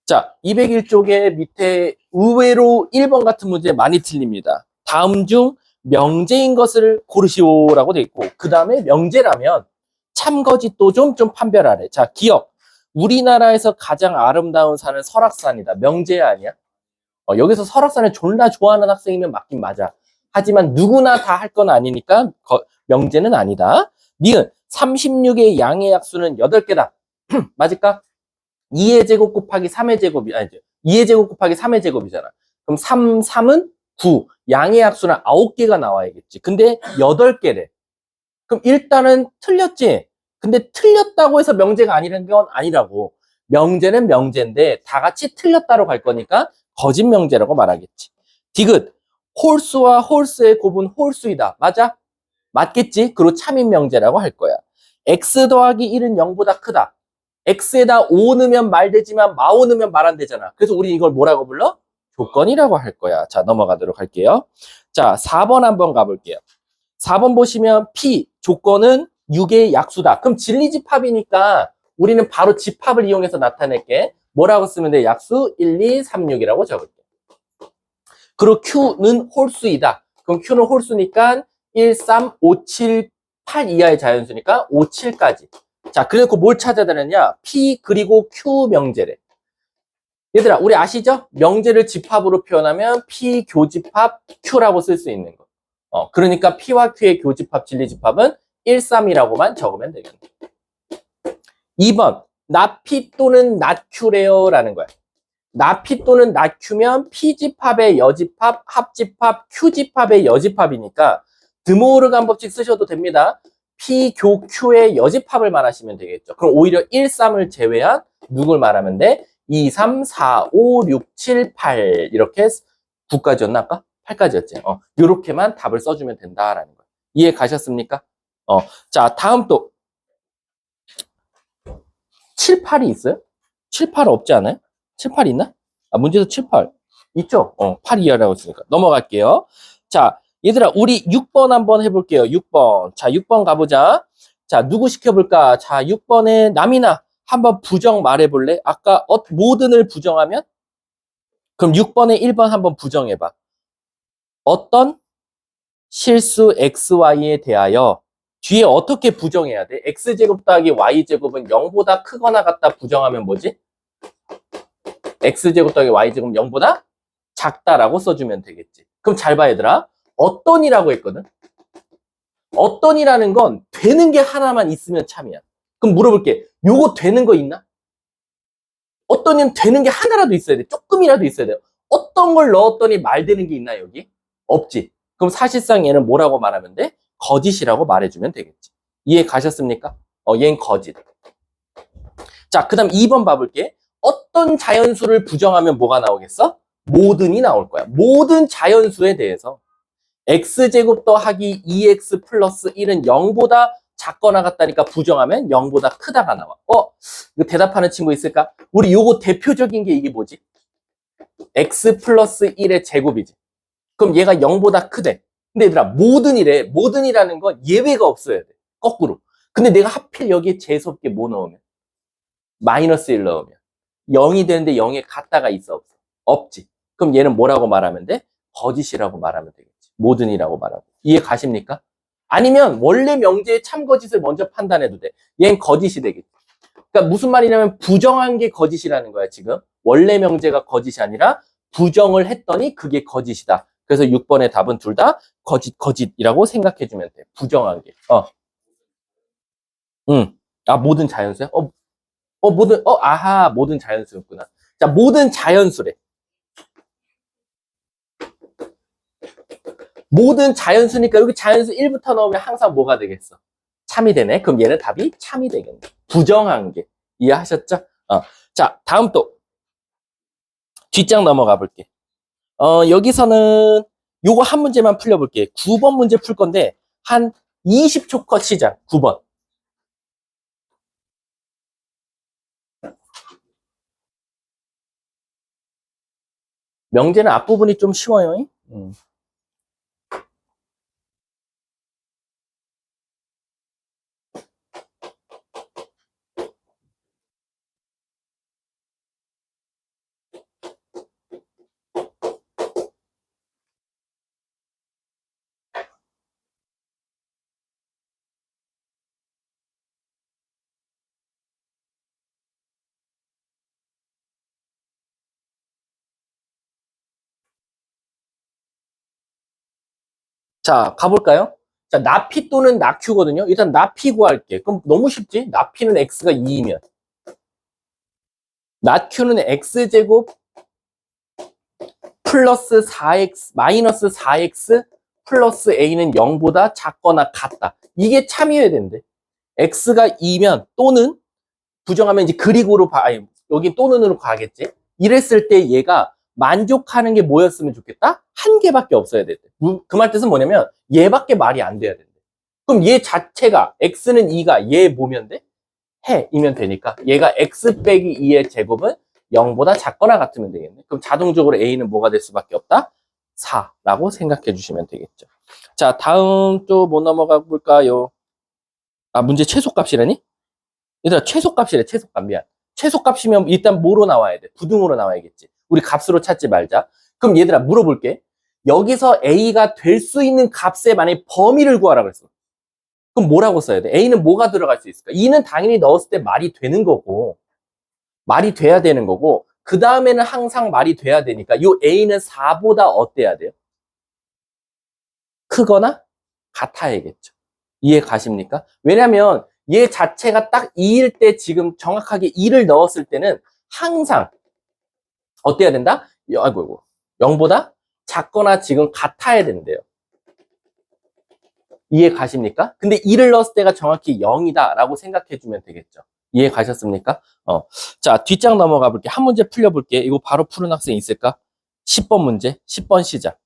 자, 201쪽에 밑에 의외로 1번 같은 문제 많이 틀립니다. 다음 중 명제인 것을 고르시오라고 돼 있고, 그 다음에 명제라면 참거짓도 좀 판별하래. 자, 기억. 우리나라에서 가장 아름다운 산은 설악산이다. 명제야 아니야? 여기서 설악산을 존나 좋아하는 학생이면 맞긴 맞아. 하지만 누구나 다 할 건 아니니까 명제는 아니다. 니은 36의 양의 약수는 8개다. 맞을까? 2의 제곱 곱하기 3의 제곱이 아니죠. 2의 제곱 곱하기 3의 제곱이잖아. 그럼 3은 9. 양의 약수는 9개가 나와야겠지. 근데 8개래. 그럼 일단은 틀렸지. 근데 틀렸다고 해서 명제가 아니라는 건 아니라고. 명제는 명제인데 다 같이 틀렸다로 갈 거니까 거짓 명제라고 말하겠지. 디귿. 홀수와 홀수의 곱은 홀수이다. 맞아? 맞겠지? 그리고 참인 명제라고 할 거야. x 더하기 1은 0보다 크다. x에다 5 넣으면 말 되지만 마오 넣으면 말 안 되잖아. 그래서 우리 이걸 뭐라고 불러? 조건이라고 할 거야. 자, 넘어가도록 할게요. 자, 4번 한번 가볼게요. 4번 보시면 P, 조건은 6의 약수다. 그럼 진리집합이니까 우리는 바로 집합을 이용해서 나타낼게. 뭐라고 쓰면 돼? 약수 1, 2, 3, 6이라고 적을게. 그리고 Q는 홀수이다. 그럼 Q는 홀수니까 1, 3, 5, 7, 8 이하의 자연수니까 5, 7까지. 자, 그래서 뭘 찾아야 되느냐? P 그리고 Q 명제래. 얘들아, 우리 아시죠? 명제를 집합으로 표현하면 P 교집합 Q라고 쓸 수 있는 거. 그러니까 P와 Q의 교집합, 진리집합은 1, 3이라고만 적으면 되겠네. 2번, 나P 또는 나Q래요라는 거야. 나P 또는 나Q면 P집합의 여집합, 합집합, Q집합의 여집합이니까 드모르간 법칙 쓰셔도 됩니다. P, 교, Q의 여집합을 말하시면 되겠죠. 그럼 오히려 1, 3을 제외한 누굴 말하면 돼? 2, 3, 4, 5, 6, 7, 8 이렇게 9까지였나 아까? 8까지였지. 이렇게만 답을 써주면 된다라는 거예요. 이해 가셨습니까? 자, 다음 또 7, 8이 있어요? 7, 8 없지 않아요? 7, 8 있나? 문제도 7, 8 있죠? 8 이하라고 했으니까 넘어갈게요. 자, 얘들아 우리 6번 한번 해볼게요. 6번. 자, 6번 가보자. 자, 누구 시켜볼까? 자, 6번에 남이나 한번 부정 말해볼래? 아까 모든을 부정하면? 그럼 6번에 1번 한번 부정해봐. 어떤 실수 xy에 대하여 뒤에 어떻게 부정해야 돼? x제곱 더하기 y제곱은 0보다 크거나 같다 부정하면 뭐지? x제곱 더하기 y제곱 0보다 작다라고 써주면 되겠지. 그럼 잘 봐, 얘들아. 어떤이라고 했거든? 어떤이라는 건 되는 게 하나만 있으면 참이야. 그럼 물어볼게. 요거 되는 거 있나? 어떤이는 되는 게 하나라도 있어야 돼. 조금이라도 있어야 돼요. 어떤 걸 넣었더니 말 되는 게 있나, 여기? 없지. 그럼 사실상 얘는 뭐라고 말하면 돼? 거짓이라고 말해주면 되겠지. 이해 가셨습니까? 얘는 거짓. 자, 그 다음 2번 봐볼게. 어떤 자연수를 부정하면 뭐가 나오겠어? 모든이 나올 거야. 모든 자연수에 대해서 x제곱 더하기 2x 플러스 1은 0보다 작거나 같다니까 부정하면 0보다 크다가 나와. 이거 대답하는 친구 있을까? 우리 요거 대표적인 게 이게 뭐지? x 플러스 1의 제곱이지. 그럼 얘가 0보다 크대. 근데 얘들아, 모든이래. 모든이라는 건 예외가 없어야 돼. 거꾸로. 근데 내가 하필 여기에 재수없게 뭐 넣으면? 마이너스 1 넣으면. 0이 되는데 0에 같다가 있어 없어? 없지. 그럼 얘는 뭐라고 말하면 돼? 거짓이라고 말하면 되겠지. 모든이라고 말하고. 이해 가십니까? 아니면 원래 명제의 참거짓을 먼저 판단해도 돼. 얘는 거짓이 되겠지. 그러니까 무슨 말이냐면 부정한 게 거짓이라는 거야, 지금. 원래 명제가 거짓이 아니라 부정을 했더니 그게 거짓이다. 그래서 6번의 답은 둘 다 거짓이라고 생각해주면 돼. 부정한 게. 응. 모든 자연수야? 모든 자연수였구나. 자, 모든 자연수래. 모든 자연수니까 여기 자연수 1부터 넣으면 항상 뭐가 되겠어? 참이 되네. 그럼 얘는 답이 참이 되겠네. 부정한 게. 이해하셨죠? 자, 다음 또 뒷장 넘어가 볼게. 여기서는 요거 한 문제만 풀려볼게. 9번 문제 풀 건데 한 20초 컷 시작. 9번. 명제는 앞부분이 좀 쉬워요. 자, 가볼까요? 자, 나피 또는 나큐거든요. 일단 나피 구할게. 그럼 너무 쉽지? 나피는 x가 2이면 나큐는 x제곱 플러스 4x 마이너스 4x 플러스 a는 0보다 작거나 같다. 이게 참이어야 되는데 x가 2면 또는 부정하면 이제 그리고로 아니 여기 또는으로 가겠지. 이랬을 때 얘가 만족하는 게 뭐였으면 좋겠다? 한 개밖에 없어야 돼. 그 말 뜻은 뭐냐면 얘밖에 말이 안 돼야 된대. 그럼 얘 자체가 x는 2가 얘 뭐면 돼? 해이면 되니까 얘가 x 빼기 2의 제곱은 0보다 작거나 같으면 되겠네. 그럼 자동적으로 a는 뭐가 될 수밖에 없다? 4라고 생각해 주시면 되겠죠. 자, 다음 또 뭐 넘어가 볼까요? 아, 문제 최소값이라니? 얘들아, 최소값이래, 최소값. 미안. 최소값이면 일단 뭐로 나와야 돼? 부등호로 나와야겠지. 우리 값으로 찾지 말자. 그럼 얘들아, 물어볼게. 여기서 a가 될 수 있는 값의 만약 범위를 구하라 그랬어. 그럼 뭐라고 써야 돼? a는 뭐가 들어갈 수 있을까? 2는 당연히 넣었을 때 말이 되는 거고, 말이 돼야 되는 거고, 그 다음에는 항상 말이 돼야 되니까, 이 a는 4보다 어때야 돼요? 크거나 같아야겠죠. 이해 가십니까? 왜냐면 얘 자체가 딱 2일 때 지금 정확하게 2를 넣었을 때는 항상 어때야 된다? 아이고, 0보다 작거나 지금 같아야 된대요. 이해 가십니까? 근데 2를 넣었을 때가 정확히 0이다라고 생각해 주면 되겠죠. 이해 가셨습니까? 자, 뒷장 넘어가 볼게. 한 문제 풀려볼게. 이거 바로 푸는 학생 있을까? 10번 문제, 10번 시작.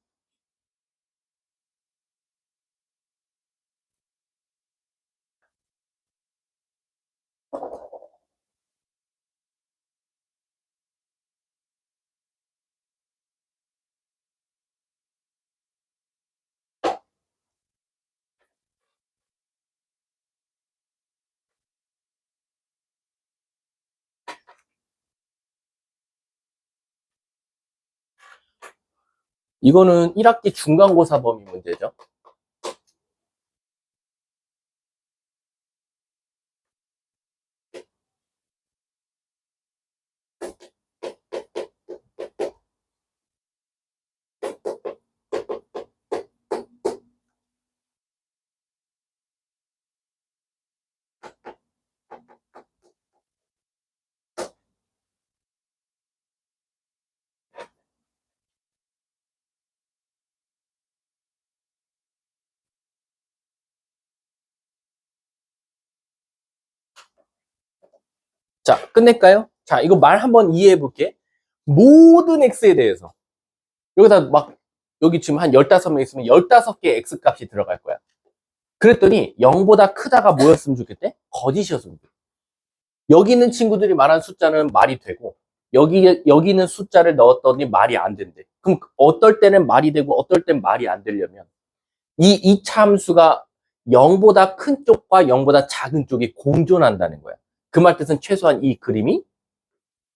이거는 1학기 중간고사 범위 문제죠. 자, 끝낼까요? 자, 이거 말 한번 이해해 볼게. 모든 x에 대해서. 여기다 막, 여기 지금 한 15명 있으면 15개 x 값이 들어갈 거야. 그랬더니 0보다 크다가 뭐였으면 좋겠대? 거짓이었으면 좋겠대. 여기 있는 친구들이 말한 숫자는 말이 되고, 여기 있는 숫자를 넣었더니 말이 안 된대. 그럼 어떨 때는 말이 되고, 어떨 땐 말이 안 되려면, 이 이차 함수가 0보다 큰 쪽과 0보다 작은 쪽이 공존한다는 거야. 그 말 뜻은 최소한 이 그림이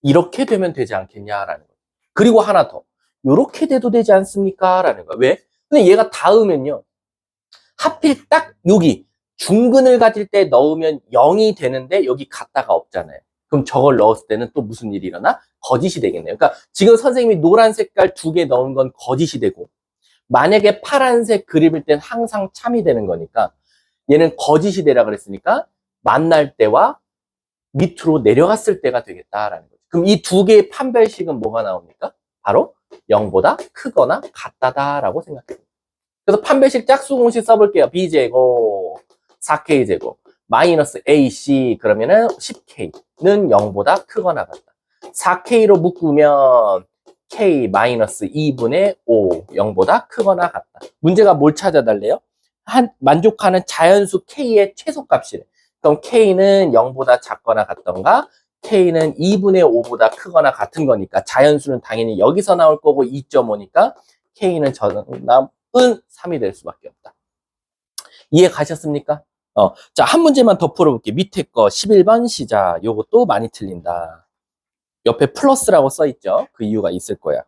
이렇게 되면 되지 않겠냐라는 거예요. 그리고 하나 더. 이렇게 돼도 되지 않습니까? 라는 거야. 왜? 근데 얘가 닿으면요. 하필 딱 여기 중근을 가질 때 넣으면 0이 되는데 여기 갔다가 없잖아요. 그럼 저걸 넣었을 때는 또 무슨 일이 일어나? 거짓이 되겠네요. 그러니까 지금 선생님이 노란 색깔 2개 넣은 건 거짓이 되고 만약에 파란색 그림일 땐 항상 참이 되는 거니까 얘는 거짓이 되라 그랬으니까 만날 때와 밑으로 내려갔을 때가 되겠다라는 거죠. 그럼 이 두 개의 판별식은 뭐가 나옵니까? 바로 0보다 크거나 같다라고 생각해요. 그래서 판별식 짝수 공식 써볼게요. b제곱 4k제곱 마이너스 ac 그러면은 10k는 0보다 크거나 같다. 4k로 묶으면 k 마이너스 2분의 5 0보다 크거나 같다. 문제가 뭘 찾아달래요? 만족하는 자연수 k의 최소값이래. 그럼 k는 0보다 작거나 같던가 k는 2분의 5보다 크거나 같은 거니까 자연수는 당연히 여기서 나올 거고 2.5니까 k는 정답은 3이 될 수밖에 없다. 이해 가셨습니까? 자, 한 문제만 더 풀어볼게요. 밑에 거 11번 시작. 요것도 많이 틀린다. 옆에 플러스라고 써 있죠. 그 이유가 있을 거야.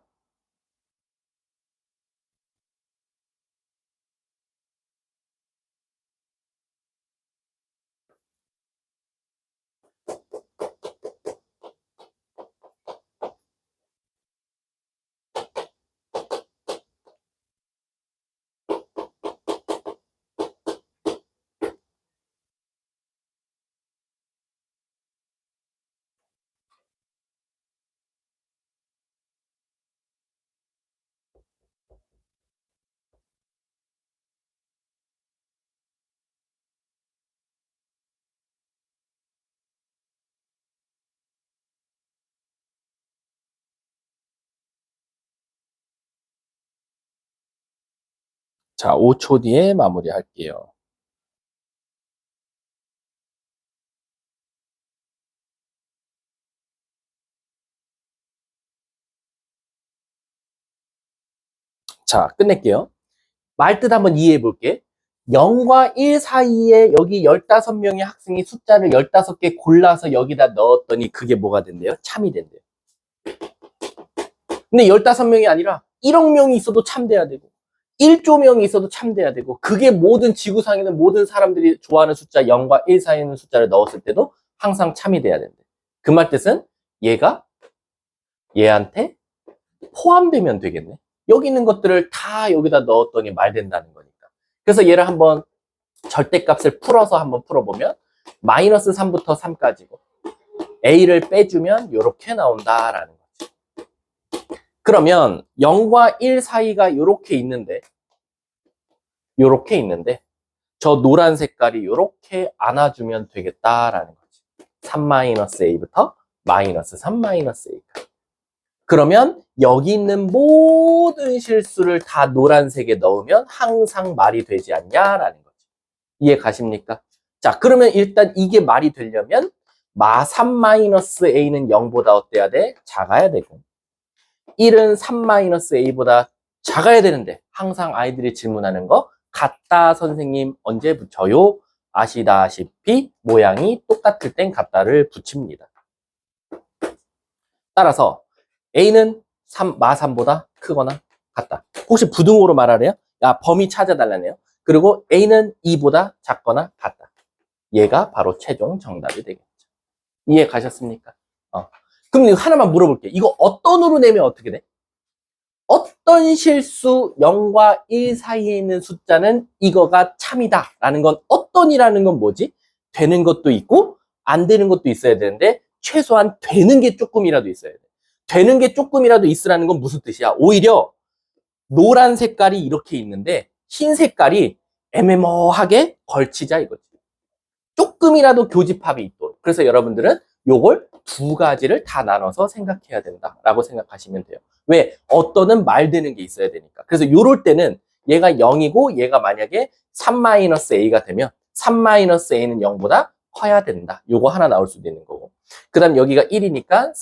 자, 5초 뒤에 마무리할게요. 자, 끝낼게요. 말뜻 한번 이해해 볼게. 0과 1 사이에 여기 15명의 학생이 숫자를 15개 골라서 여기다 넣었더니 그게 뭐가 된대요? 참이 된대요. 근데 15명이 아니라 1억 명이 있어도 참돼야 되고 1조 명이 있어도 참돼야 되고 그게 모든 지구상에 있는 모든 사람들이 좋아하는 숫자 0과 1 사이에 있는 숫자를 넣었을 때도 항상 참이 돼야 된대. 그 말 뜻은 얘가 얘한테 포함되면 되겠네. 여기 있는 것들을 다 여기다 넣었더니 말 된다는 거니까. 그래서 얘를 한번 절대값을 풀어서 한번 풀어보면 마이너스 3부터 3까지고 a를 빼주면 이렇게 나온다라는 거지. 그러면 0과 1 사이가 이렇게 있는데 저 노란 색깔이 이렇게 안아주면 되겠다라는 거지. 3-a부터 마이너스 3-a까지. 그러면 여기 있는 모든 실수를 다 노란색에 넣으면 항상 말이 되지 않냐라는 거지. 이해 가십니까? 자, 그러면 일단 이게 말이 되려면 마 3-a는 0보다 어때야 돼? 작아야 되고 1은 3-a보다 작아야 되는데 항상 아이들이 질문하는 거 같다 선생님 언제 붙여요? 아시다시피 모양이 똑같을 땐 같다를 붙입니다. 따라서 a는 마 3보다 크거나 같다. 혹시 부등호로 말하래요? 야, 범위 찾아달라네요. 그리고 a는 2보다 작거나 같다. 얘가 바로 최종 정답이 되겠죠. 이해 가셨습니까? 그럼 이거 하나만 물어볼게요. 이거 어떤으로 내면 어떻게 돼? 어떤 실수 0과 1 사이에 있는 숫자는 이거가 참이다 라는 건 어떤이라는 건 뭐지? 되는 것도 있고 안 되는 것도 있어야 되는데 최소한 되는 게 조금이라도 있어야 돼. 되는 게 조금이라도 있으라는 건 무슨 뜻이야? 오히려 노란 색깔이 이렇게 있는데 흰 색깔이 애매모호하게 걸치자 이거지. 조금이라도 교집합이 있도록. 그래서 여러분들은 요걸 두 가지를 다 나눠서 생각해야 된다라고 생각하시면 돼요. 왜? 어떤은 말 되는 게 있어야 되니까. 그래서 요럴 때는 얘가 0이고 얘가 만약에 3-a가 되면 3-a는 0보다 커야 된다. 요거 하나 나올 수도 있는 거고. 그 다음 여기가 1이니까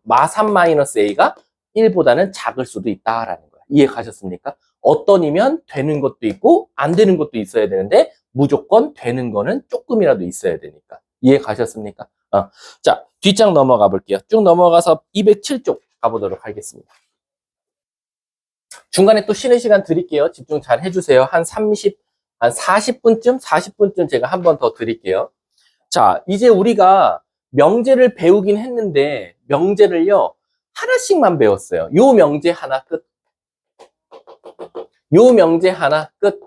마 3-a가 1보다는 작을 수도 있다라는 거야. 이해 가셨습니까? 어떤이면 되는 것도 있고 안 되는 것도 있어야 되는데 무조건 되는 거는 조금이라도 있어야 되니까. 이해 가셨습니까? 자, 뒷장 넘어가 볼게요. 쭉 넘어가서 207쪽 가보도록 하겠습니다. 중간에 또 쉬는 시간 드릴게요. 집중 잘 해주세요. 한 40분쯤 제가 한 번 더 드릴게요. 자, 이제 우리가 명제를 배우긴 했는데 명제를요 하나씩만 배웠어요. 요 명제 하나 끝. 요 명제 하나 끝.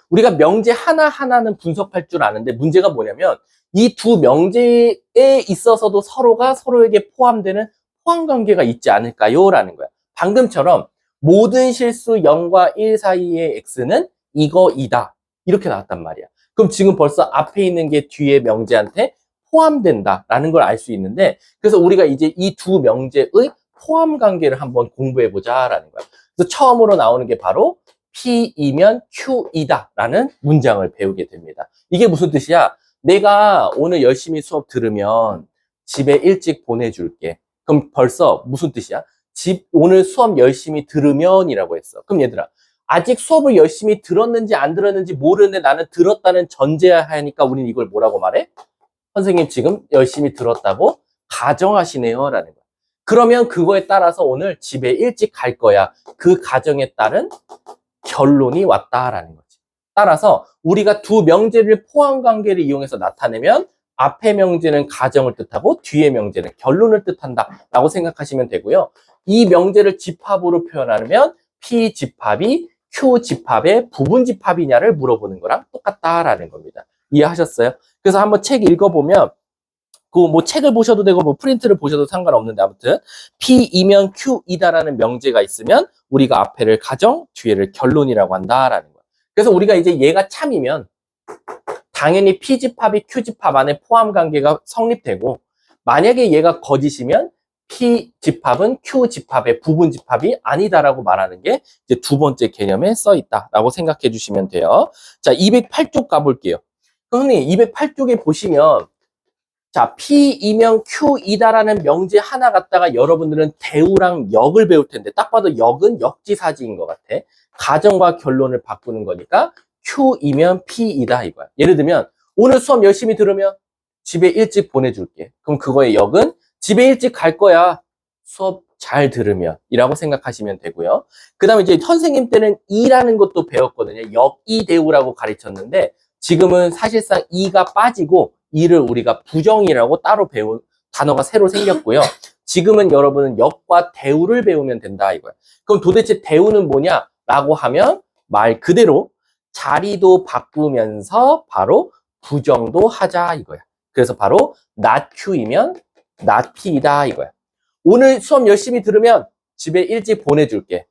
우리가 명제 하나하나는 분석할 줄 아는데 문제가 뭐냐면 이 두 명제에 있어서도 서로가 서로에게 포함되는 포함관계가 있지 않을까요? 라는 거야. 방금처럼 모든 실수 0과 1 사이의 x는 이거이다. 이렇게 나왔단 말이야. 그럼 지금 벌써 앞에 있는 게 뒤에 명제한테 포함된다라는 걸 알 수 있는데 그래서 우리가 이제 이 두 명제의 포함관계를 한번 공부해보자라는 거야. 그래서 처음으로 나오는 게 바로 P이면 Q이다 라는 문장을 배우게 됩니다. 이게 무슨 뜻이야? 내가 오늘 열심히 수업 들으면 집에 일찍 보내줄게. 그럼 벌써 무슨 뜻이야? 오늘 수업 열심히 들으면 이라고 했어. 그럼 얘들아, 아직 수업을 열심히 들었는지 안 들었는지 모르는데 나는 들었다는 전제하니까 우리는 이걸 뭐라고 말해? 선생님 지금 열심히 들었다고 가정하시네요 라는 거야. 그러면 그거에 따라서 오늘 집에 일찍 갈 거야. 그 가정에 따른 결론이 왔다라는 거지. 따라서 우리가 두 명제를 포함관계를 이용해서 나타내면 앞에 명제는 가정을 뜻하고 뒤에 명제는 결론을 뜻한다 라고 생각하시면 되고요. 이 명제를 집합으로 표현하면 P 집합이 Q 집합의 부분 집합이냐를 물어보는 거랑 똑같다라는 겁니다. 이해하셨어요? 그래서 한번 책 읽어보면 그 뭐 책을 보셔도 되고 뭐 프린트를 보셔도 상관없는데 아무튼 P이면 Q이다라는 명제가 있으면 우리가 앞에를 가정, 뒤에를 결론이라고 한다라는 거야. 그래서 우리가 이제 얘가 참이면 당연히 P집합이 Q집합 안에 포함관계가 성립되고 만약에 얘가 거짓이면 P 집합은 Q 집합의 부분 집합이 아니다라고 말하는 게 이제 두 번째 개념에 써 있다라고 생각해 주시면 돼요. 자, 208쪽 가볼게요. 선생님, 208쪽에 보시면 자, P이면 Q이다라는 명제 하나 갖다가 여러분들은 대우랑 역을 배울 텐데 딱 봐도 역은 역지사지인 것 같아. 가정과 결론을 바꾸는 거니까 Q이면 P이다 이거야. 예를 들면 오늘 수업 열심히 들으면 집에 일찍 보내줄게. 그럼 그거의 역은 집에 일찍 갈 거야. 수업 잘 들으면 이라고 생각하시면 되고요. 그 다음에 이제 선생님 때는 이라는 것도 배웠거든요. 역이 대우라고 가르쳤는데 지금은 사실상 이가 빠지고 이를 우리가 부정이라고 따로 배운 단어가 새로 생겼고요. 지금은 여러분은 역과 대우를 배우면 된다 이거야. 그럼 도대체 대우는 뭐냐라고 하면 말 그대로 자리도 바꾸면서 바로 부정도 하자 이거야. 그래서 바로 not Q이면 not P이다 이거야. 오늘 수업 열심히 들으면 집에 일찍 보내줄게.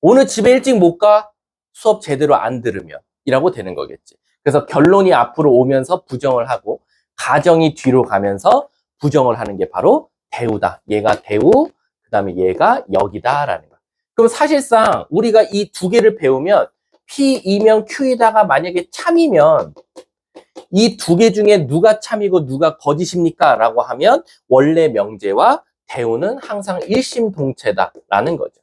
오늘 집에 일찍 못 가? 수업 제대로 안 들으면 이라고 되는 거겠지. 그래서 결론이 앞으로 오면서 부정을 하고 가정이 뒤로 가면서 부정을 하는 게 바로 대우다. 얘가 대우, 그 다음에 얘가 역이다라는 거야. 그럼 사실상 우리가 이 두 개를 배우면 P이면 Q이다가 만약에 참이면 이 두 개 중에 누가 참이고 누가 거짓입니까? 라고 하면 원래 명제와 대우는 항상 일심동체다라는 거죠.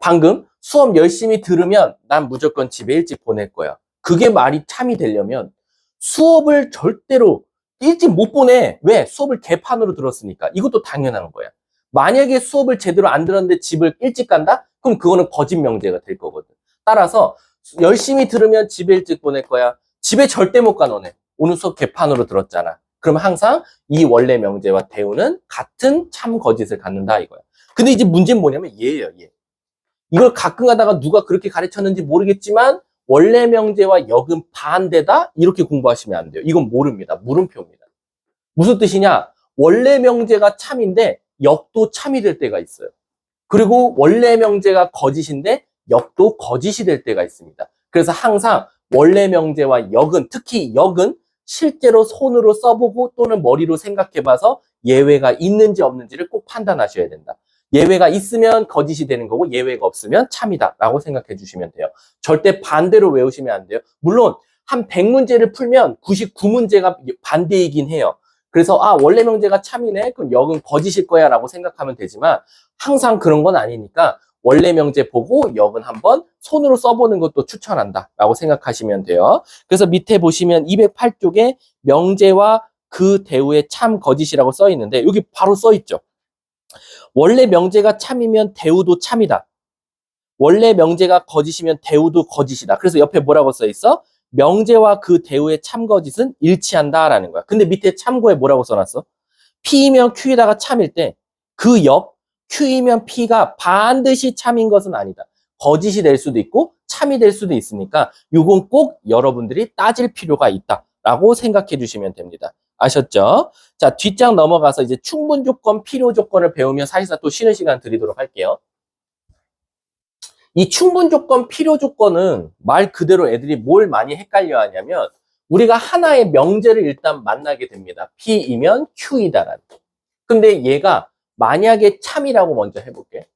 방금 수업 열심히 들으면 난 무조건 집에 일찍 보낼 거야. 그게 말이 참이 되려면 수업을 절대로 일찍 못 보내. 왜? 수업을 개판으로 들었으니까. 이것도 당연한 거야. 만약에 수업을 제대로 안 들었는데 집을 일찍 간다? 그럼 그거는 거짓 명제가 될 거거든. 따라서 열심히 들으면 집에 일찍 보낼 거야. 집에 절대 못 가 너네. 오늘 수업 개판으로 들었잖아. 그럼 항상 이 원래 명제와 대우는 같은 참 거짓을 갖는다 이거야. 근데 이제 문제는 뭐냐면 얘예요, 얘. 이걸 가끔 가다가 누가 그렇게 가르쳤는지 모르겠지만 원래 명제와 역은 반대다? 이렇게 공부하시면 안 돼요. 이건 모릅니다. 물음표입니다. 무슨 뜻이냐? 원래 명제가 참인데 역도 참이 될 때가 있어요. 그리고 원래 명제가 거짓인데 역도 거짓이 될 때가 있습니다. 그래서 항상 원래 명제와 역은, 특히 역은 실제로 손으로 써보고 또는 머리로 생각해봐서 예외가 있는지 없는지를 꼭 판단하셔야 된다. 예외가 있으면 거짓이 되는 거고 예외가 없으면 참이다 라고 생각해 주시면 돼요. 절대 반대로 외우시면 안 돼요. 물론 한 100문제를 풀면 99문제가 반대이긴 해요. 그래서 원래 명제가 참이네? 그럼 역은 거짓일 거야 라고 생각하면 되지만 항상 그런 건 아니니까 원래 명제 보고 역은 한번 손으로 써보는 것도 추천한다 라고 생각하시면 돼요. 그래서 밑에 보시면 208쪽에 명제와 그 대우의 참 거짓이라고 써 있는데 여기 바로 써 있죠. 원래 명제가 참이면 대우도 참이다. 원래 명제가 거짓이면 대우도 거짓이다. 그래서 옆에 뭐라고 써 있어? 명제와 그 대우의 참 거짓은 일치한다라는 거야. 근데 밑에 참고에 뭐라고 써놨어? P이면 Q이다가 참일 때 그 옆 Q이면 P가 반드시 참인 것은 아니다. 거짓이 될 수도 있고 참이 될 수도 있으니까 이건 꼭 여러분들이 따질 필요가 있다라고 생각해 주시면 됩니다. 아셨죠? 자, 뒷장 넘어가서 이제 충분 조건, 필요 조건을 배우면 사실상 또 쉬는 시간 드리도록 할게요. 이 충분 조건, 필요 조건은 말 그대로 애들이 뭘 많이 헷갈려 하냐면 우리가 하나의 명제를 일단 만나게 됩니다. P이면 Q이다라는. 근데 얘가 만약에 참이라고 먼저 해볼게.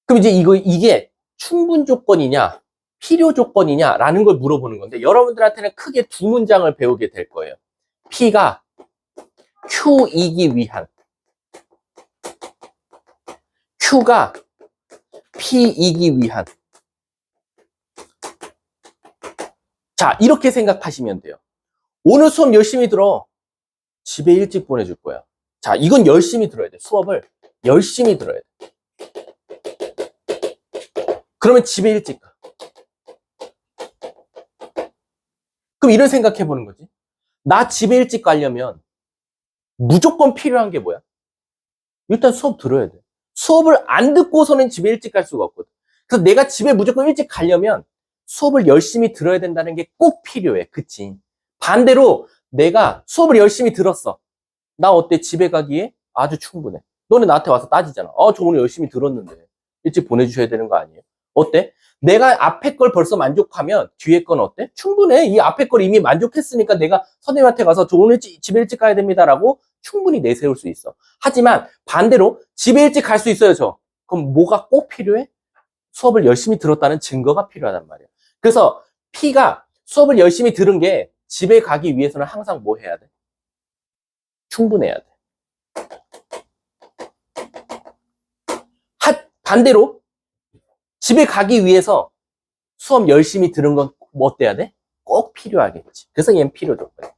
그럼 이제 이게 충분 조건이냐, 필요 조건이냐라는 걸 물어보는 건데 여러분들한테는 크게 두 문장을 배우게 될 거예요. P가 Q이기 위한, Q가 P이기 위한. 자, 이렇게 생각하시면 돼요. 오늘 수업 열심히 들어. 집에 일찍 보내줄 거야. 자, 이건 열심히 들어야 돼. 수업을 열심히 들어야 돼. 그러면 집에 일찍 가. 그럼 이런 생각해 보는 거지. 나 집에 일찍 가려면 무조건 필요한 게 뭐야? 일단 수업 들어야 돼. 수업을 안 듣고서는 집에 일찍 갈 수가 없거든. 그래서 내가 집에 무조건 일찍 가려면 수업을 열심히 들어야 된다는 게 꼭 필요해. 그치? 반대로 내가 수업을 열심히 들었어. 나 어때? 집에 가기에 아주 충분해. 너네 나한테 와서 따지잖아. 저 오늘 열심히 들었는데 일찍 보내주셔야 되는 거 아니에요? 어때? 내가 앞에 걸 벌써 만족하면 뒤에 건 어때? 충분해. 이 앞에 걸 이미 만족했으니까 내가 선생님한테 가서 저 오늘 집에 일찍 가야 됩니다라고 충분히 내세울 수 있어. 하지만 반대로 집에 일찍 갈 수 있어요, 저. 그럼 뭐가 꼭 필요해? 수업을 열심히 들었다는 증거가 필요하단 말이야. 그래서 P가 수업을 열심히 들은 게 집에 가기 위해서는 항상 뭐 해야 돼? 충분해야 돼. 반대로 집에 가기 위해서 수업 열심히 들은 건 뭐 어때야 돼? 꼭 필요하겠지. 그래서 얘는 필요 조건.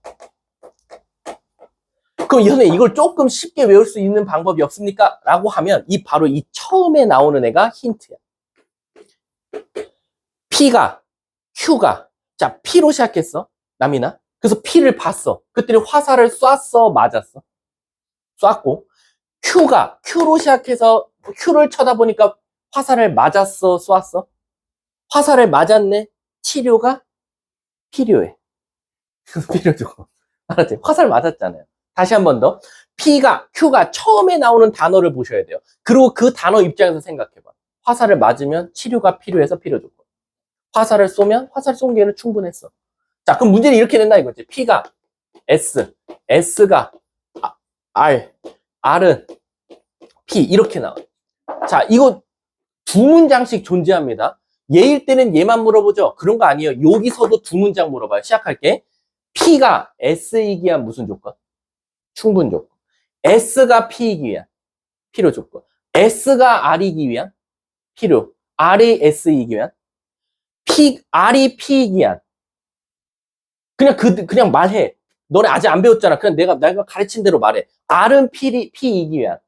그럼 선생님 이걸 조금 쉽게 외울 수 있는 방법이 없습니까? 라고 하면 바로 이 처음에 나오는 애가 힌트야. P가 Q가 자 P로 시작했어. 남이나. 그래서 P를 봤어. 그때 화살을 쐈어, 맞았어? 쐈고 Q가 Q로 시작해서 Q를 쳐다보니까 화살을 맞았어, 쐈어? 화살을 맞았네. 치료가 필요해. 필요죠. 알았지? 화살 맞았잖아요. 다시 한 번 더. Q가 처음에 나오는 단어를 보셔야 돼요. 그리고 그 단어 입장에서 생각해봐. 화살을 맞으면 치료가 필요해서 필요 조건. 화살을 쏘면 화살 쏜 개는 충분했어. 자, 그럼 문제는 이렇게 된다 이거지. P가 S, S가 R, R은 P 이렇게 나와. 자, 이거 두 문장씩 존재합니다. 얘일 때는 얘만 물어보죠. 그런 거 아니에요. 여기서도 두 문장 물어봐요. 시작할게. P가 S이기 위한 무슨 조건? 충분 조건. S가 P이기 위한 필요 조건. S가 R이기 위한 필요. R이 S이기 위한 R이 P이기 위한 그냥 말해. 너네 아직 안 배웠잖아. 그냥 내가 가르친 대로 말해. R은 P이기 위한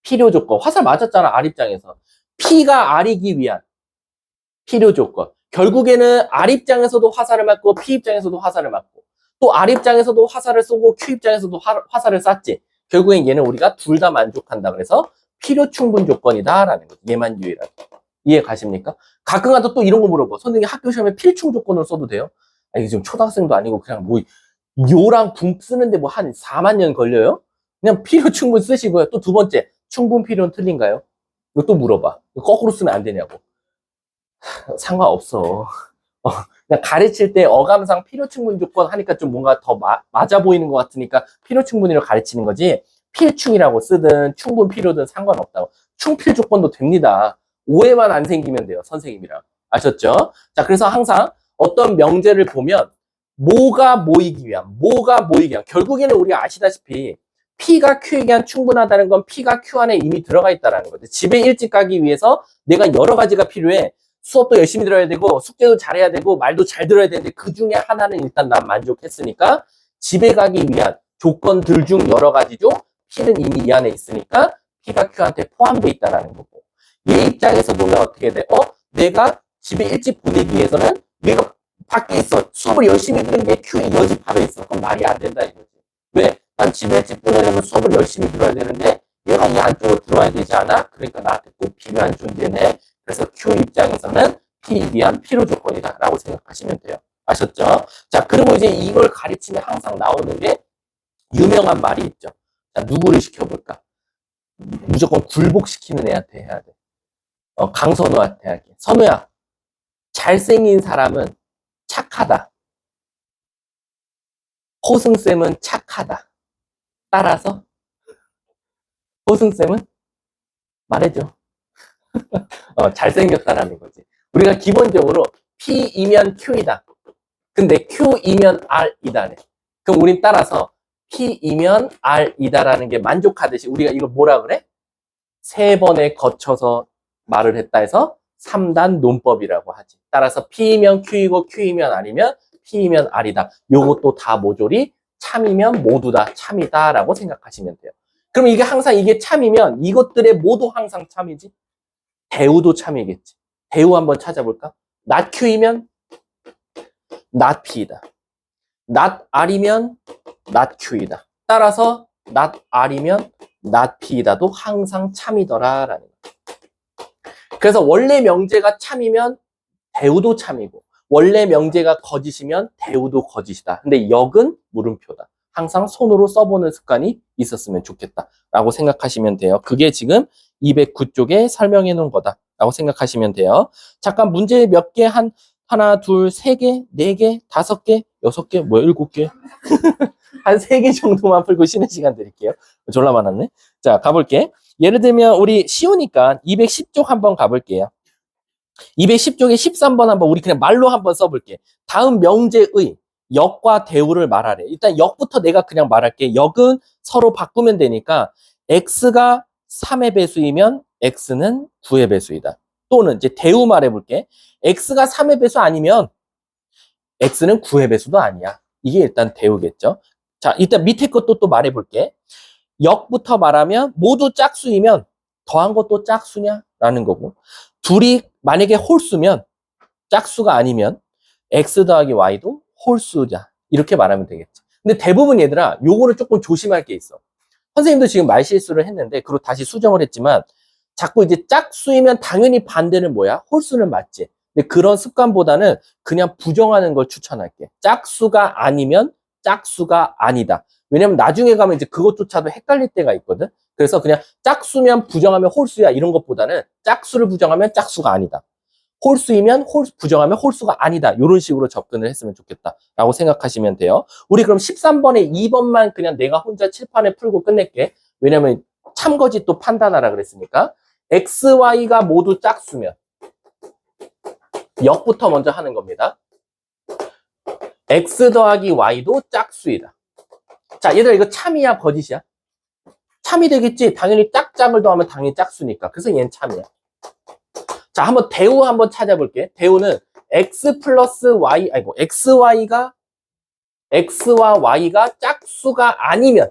필요 조건. 화살 맞았잖아. R 입장에서. P가 R이기 위한 필요 조건. 결국에는 R 입장에서도 화살을 맞고 P 입장에서도 화살을 맞고 또 R 입장에서도 화살을 쏘고 Q 입장에서도 화살을 쐈지. 결국엔 얘는 우리가 둘 다 만족한다. 그래서 필요 충분 조건이다라는 거죠. 얘만 유일하게. 이해 가십니까? 가끔가다 또 이런 거 물어봐. 선생님 학교 시험에 필충 조건을 써도 돼요? 아니 지금 초등학생도 아니고 그냥 뭐 요랑 붕 쓰는데 뭐 한 4만 년 걸려요? 그냥 필요 충분 쓰시고요. 또 두 번째 충분 필요는 틀린가요? 이거 또 물어봐. 거꾸로 쓰면 안 되냐고. 상관없어. 그냥 가르칠 때 어감상 필요 충분 조건 하니까 좀 뭔가 더 맞아 보이는 것 같으니까 필요 충분히로 가르치는 거지 필충이라고 쓰든 충분 필요든 상관없다고. 충필 조건도 됩니다. 오해만 안 생기면 돼요. 선생님이랑. 아셨죠? 자, 그래서 항상 어떤 명제를 보면 뭐가 모이기 위한 결국에는 우리가 아시다시피 P가 Q에 대한 충분하다는 건 P가 Q 안에 이미 들어가 있다는 거죠. 집에 일찍 가기 위해서 내가 여러 가지가 필요해. 수업도 열심히 들어야 되고 숙제도 잘해야 되고 말도 잘 들어야 되는데 그 중에 하나는 일단 난 만족했으니까 집에 가기 위한 조건들 중 여러 가지 중 P는 이미 이 안에 있으니까 P가 Q한테 포함되어 있다는 거고 얘 입장에서 보면 어떻게 돼? 내가 집에 일찍 보내기 위해서는 내가 밖에 있어. 수업을 열심히 들은 게 Q의 여지 바로 있어. 그럼 말이 안 된다 이거지. 왜? 난 집에 일찍 보내려면 수업을 열심히 들어야 되는데 얘가 이 안쪽으로 들어와야 되지 않아? 그러니까 나한테 꼭 필요한 존재네. 그래서 Q 입장에서는 P에 대한 필요 조건이다 라고 생각하시면 돼요. 아셨죠? 자, 그리고 이제 이걸 가르치면 항상 나오는 게 유명한 말이 있죠. 자, 누구를 시켜볼까? 무조건 굴복시키는 애한테 해야 돼. 강선우한테 할게. 선우야, 잘생긴 사람은 착하다. 호승쌤은 착하다. 따라서 호승쌤은 말해줘. 잘생겼다라는 거지. 우리가 기본적으로 P이면 Q이다. 근데 Q이면 R이다. 그럼 우린 따라서 P이면 R이다라는 게 만족하듯이 우리가 이거 뭐라 그래? 세 번에 거쳐서 말을 했다 해서 3단 논법이라고 하지. 따라서 P이면 Q이고 Q이면 R이면 P이면 R이다. 요것도 다 모조리 참이면 모두 다 참이다라고 생각하시면 돼요. 그럼 이게 항상 이게 참이면 이것들의 모두 항상 참이지. 대우도 참이겠지. 대우 한번 찾아볼까? not Q이면 not P이다. not R이면 not Q이다. 따라서 not R이면 not P이다도 항상 참이더라라는 거예요. 그래서 원래 명제가 참이면 대우도 참이고 원래 명제가 거짓이면 대우도 거짓이다. 근데 역은 물음표다. 항상 손으로 써보는 습관이 있었으면 좋겠다라고 생각하시면 돼요. 그게 지금 209쪽에 설명해 놓은 거다라고 생각하시면 돼요. 잠깐 문제 몇 개 하나, 둘, 세 개, 네 개, 다섯 개, 여섯 개, 뭐 일곱 개. 한 3개 정도만 풀고 쉬는 시간 드릴게요. 졸라 많았네. 자, 가볼게. 예를 들면, 우리 쉬우니까 210쪽 한번 가볼게요. 210쪽에 13번 한번 우리 그냥 말로 한번 써볼게. 다음 명제의 역과 대우를 말하래. 일단 역부터 내가 그냥 말할게. 역은 서로 바꾸면 되니까 x가 3의 배수이면 x는 9의 배수이다. 또는 이제 대우 말해볼게. x가 3의 배수 아니면 x는 9의 배수도 아니야. 이게 일단 대우겠죠. 자, 일단 밑에 것도 또 말해볼게. 역부터 말하면 모두 짝수이면 더한 것도 짝수냐? 라는 거고. 둘이 만약에 홀수면 짝수가 아니면 x 더하기 y도 홀수자. 이렇게 말하면 되겠지. 근데 대부분 얘들아, 요거를 조금 조심할 게 있어. 선생님도 지금 말실수를 했는데, 그리고 다시 수정을 했지만, 자꾸 이제 짝수이면 당연히 반대는 뭐야? 홀수는 맞지. 근데 그런 습관보다는 그냥 부정하는 걸 추천할게. 짝수가 아니면 짝수가 아니다. 왜냐면 나중에 가면 이제 그것조차도 헷갈릴 때가 있거든. 그래서 그냥 짝수면 부정하면 홀수야 이런 것보다는 짝수를 부정하면 짝수가 아니다. 홀수이면 부정하면 홀수가 아니다. 이런 식으로 접근을 했으면 좋겠다라고 생각하시면 돼요. 우리 그럼 13번에 2번만 그냥 내가 혼자 칠판에 풀고 끝낼게. 왜냐면 참거짓 또 판단하라 그랬으니까. x, y가 모두 짝수면 역부터 먼저 하는 겁니다. x 더하기 y도 짝수이다. 자, 얘들아 이거 참이야 거짓이야? 참이 되겠지. 당연히 짝짝을 더하면 당연히 짝수니까. 그래서 얘는 참이야. 자, 한번 대우 한번 찾아볼게. 대우는 x 플러스 y, 아이고, x와 y가 짝수가 아니면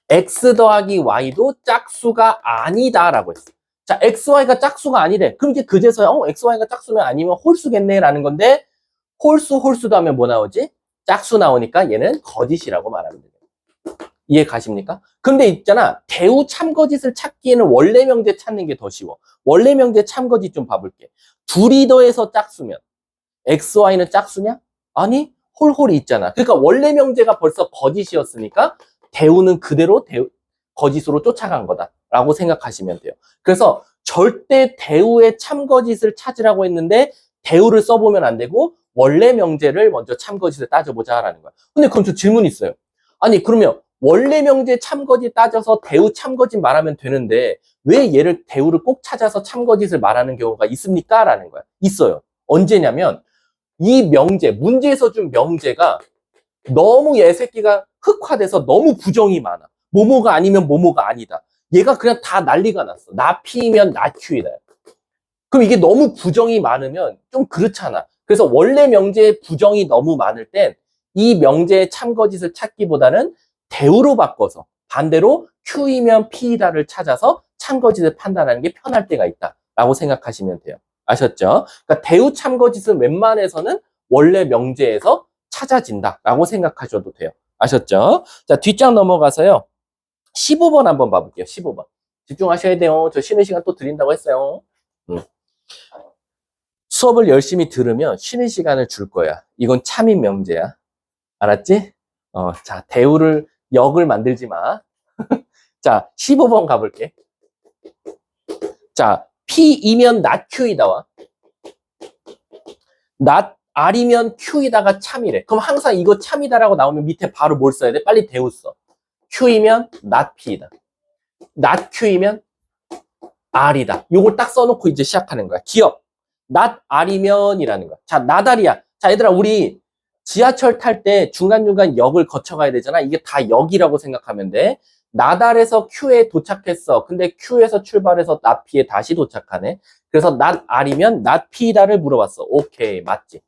x 더하기 y도 짝수가 아니다라고 했어. 자, x, y가 짝수가 아니래. 그럼 이제 그제서야, x, y가 짝수면 아니면 홀수겠네 라는 건데, 홀수도 하면 뭐 나오지? 짝수 나오니까 얘는 거짓이라고 말하면 돼요. 이해 가십니까? 근데 있잖아, 대우 참거짓을 찾기에는 원래 명제 찾는 게 더 쉬워. 원래 명제 참거짓 좀 봐볼게. 둘이 더해서 짝수면 x, y는 짝수냐? 아니, 홀홀이 있잖아. 그러니까 원래 명제가 벌써 거짓이었으니까 대우는 그대로 거짓으로 쫓아간 거다라고 생각하시면 돼요. 그래서 절대 대우의 참거짓을 찾으라고 했는데 대우를 써보면 안 되고 원래 명제를 먼저 참거짓을 따져보자라는 거야. 근데 그럼 저 질문 있어요. 아니 그러면 원래 명제 참거짓 따져서 대우 참거짓 말하면 되는데 왜 얘를 대우를 꼭 찾아서 참거짓을 말하는 경우가 있습니까? 라는 거야. 있어요. 언제냐면 이 명제, 문제에서 준 명제가 너무 얘 새끼가 흑화돼서 너무 부정이 많아. 뭐뭐가 아니면 뭐뭐가 아니다. 얘가 그냥 다 난리가 났어. 나 P면 나 Q이다. 그럼 이게 너무 부정이 많으면 좀 그렇잖아. 그래서 원래 명제에 부정이 너무 많을 땐 이 명제의 참거짓을 찾기보다는 대우로 바꿔서 반대로 Q이면 P다를 찾아서 참거짓을 판단하는 게 편할 때가 있다라고 생각하시면 돼요. 아셨죠? 그러니까 대우 참거짓은 웬만해서는 원래 명제에서 찾아진다라고 생각하셔도 돼요. 아셨죠? 자, 뒷장 넘어가서요. 15번 한번 봐볼게요. 15번. 집중하셔야 돼요. 저 쉬는 시간 또 드린다고 했어요. 수업을 열심히 들으면 쉬는 시간을 줄 거야. 이건 참인 명제야. 알았지? 자, 대우를, 역을 만들지 마. 자, 15번 가볼게. 자, P이면 not Q이다와 not R이면 Q이다가 참이래. 그럼 항상 이거 참이다라고 나오면 밑에 바로 뭘 써야 돼? 빨리 대우 써. Q이면 not P이다. not Q이면 R이다. 요걸 딱 써놓고 이제 시작하는 거야. 기억. not R이면이라는 거야. 자, not R이야. 자, 얘들아, 우리 지하철 탈 때 중간중간 역을 거쳐가야 되잖아. 이게 다 역이라고 생각하면 돼. 나달에서 Q에 도착했어. 근데 Q에서 출발해서 not P에 다시 도착하네. 그래서 not R이면 not P다를 물어봤어. 오케이, 맞지?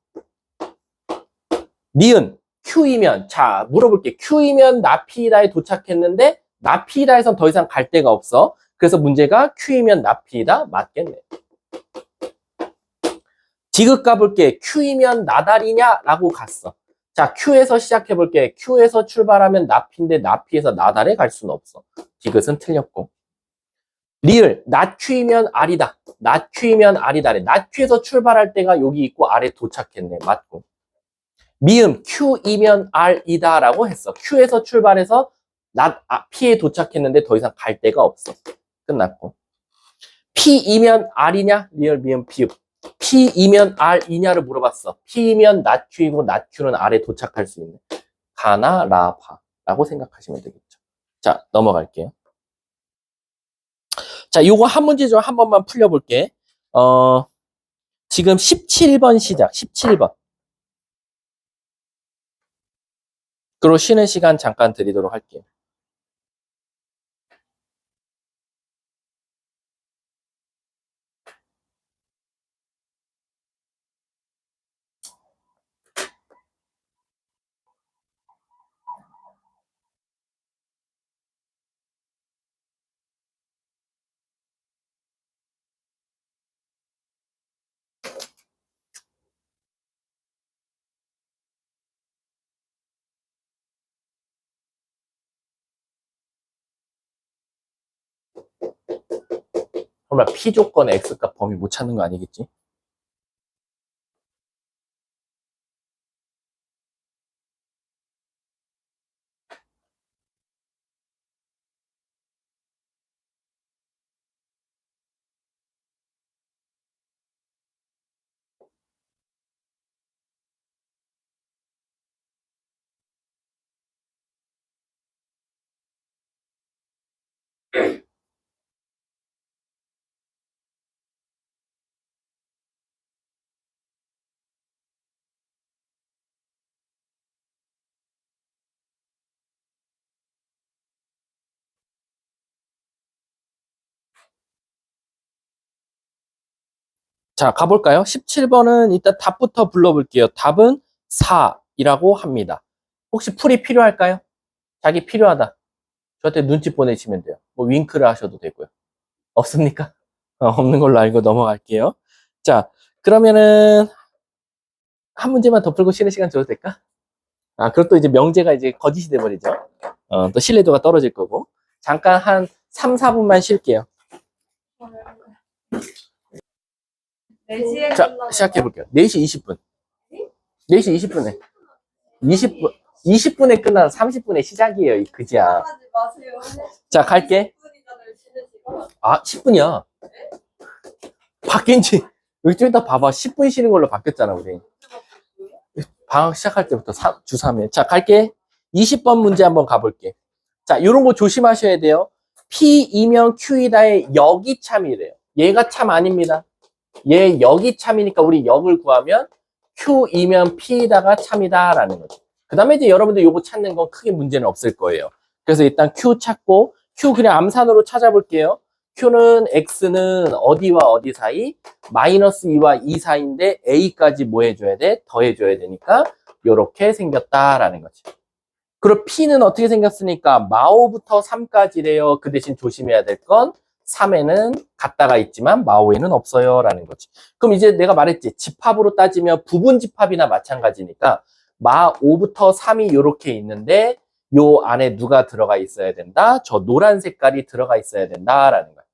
니은 Q이면, 자, 물어볼게. Q이면 not P다에 도착했는데 not P다에선 더 이상 갈 데가 없어. 그래서 문제가 Q이면 not P다 맞겠네. 지극 가볼게. Q이면 나달이냐라고 갔어. 자, Q에서 시작해볼게. Q에서 출발하면 나피인데 나피에서 나달에 갈 수는 없어. 디귿은 틀렸고. 리을, 나Q이면 R이다. 나Q이면 R이다래. 나Q에서 출발할 때가 여기 있고 아래 도착했네. 맞고. 미음, Q이면 R이다 라고 했어. Q에서 출발해서 P에 도착했는데 더 이상 갈 데가 없어. 끝났고. P이면 R이냐? 리을, 미음, 비읍. P이면 R이냐를 물어봤어. P이면 not Q이고 not Q는 R에 도착할 수 있네. 바나 라바라고 생각하시면 되겠죠. 자, 넘어갈게요. 자, 요거 한 문제 좀 한 번만 풀려볼게. 지금 17번 시작, 17번. 그리고 쉬는 시간 잠깐 드리도록 할게요. 설마 P 조건의 X값 범위 못 찾는 거 아니겠지? 자, 가볼까요? 17번은 일단 답부터 불러볼게요. 답은 4이라고 합니다. 혹시 풀이 필요할까요? 자기 필요하다. 저한테 눈치 보내시면 돼요. 뭐 윙크를 하셔도 되고요. 없습니까? 없는 걸로 알고 넘어갈게요. 자, 그러면은 한 문제만 더 풀고 쉬는 시간 줘도 될까? 아, 그것도 이제 명제가 이제 거짓이 돼버리죠. 또 신뢰도가 떨어질 거고. 잠깐 한 3, 4분만 쉴게요. 4시에 자, 끝나는 시작해볼게요. 4시 20분. 4시 20분에. 20분에 끝나서 30분에 시작이에요, 이 그지야. 하지 마세요. 자, 갈게. 10분이잖아요, 쉬는 시간. 아, 10분이야. 바뀐 지, 여기 좀 이따 봐봐. 10분 쉬는 걸로 바뀌었잖아, 우리. 방학 시작할 때부터 주 3회. 자, 갈게. 20번 문제 한번 가볼게. 자, 요런 거 조심하셔야 돼요. P이면 Q이다의 역이 참이래요. 얘가 참 아닙니다. 얘 역이 참이니까 우리 역을 구하면 Q이면 P다가 참이다라는 거죠. 그 다음에 이제 여러분들 요거 찾는 건 크게 문제는 없을 거예요. 그래서 일단 Q 찾고, Q 그냥 암산으로 찾아볼게요. Q는 X는 어디와 어디 사이? 마이너스 2와 2 사이인데 A까지 뭐 해줘야 돼? 더해줘야 되니까 요렇게 생겼다라는 거지. 그리고 P는 어떻게 생겼으니까 마오부터 3까지래요. 그 대신 조심해야 될 건 3에는 같다가 있지만 마오에는 없어요 라는 거지. 그럼 이제 내가 말했지. 집합으로 따지면 부분 집합이나 마찬가지니까 마5부터 3이 이렇게 있는데 요 안에 누가 들어가 있어야 된다? 저 노란 색깔이 들어가 있어야 된다라는 거야.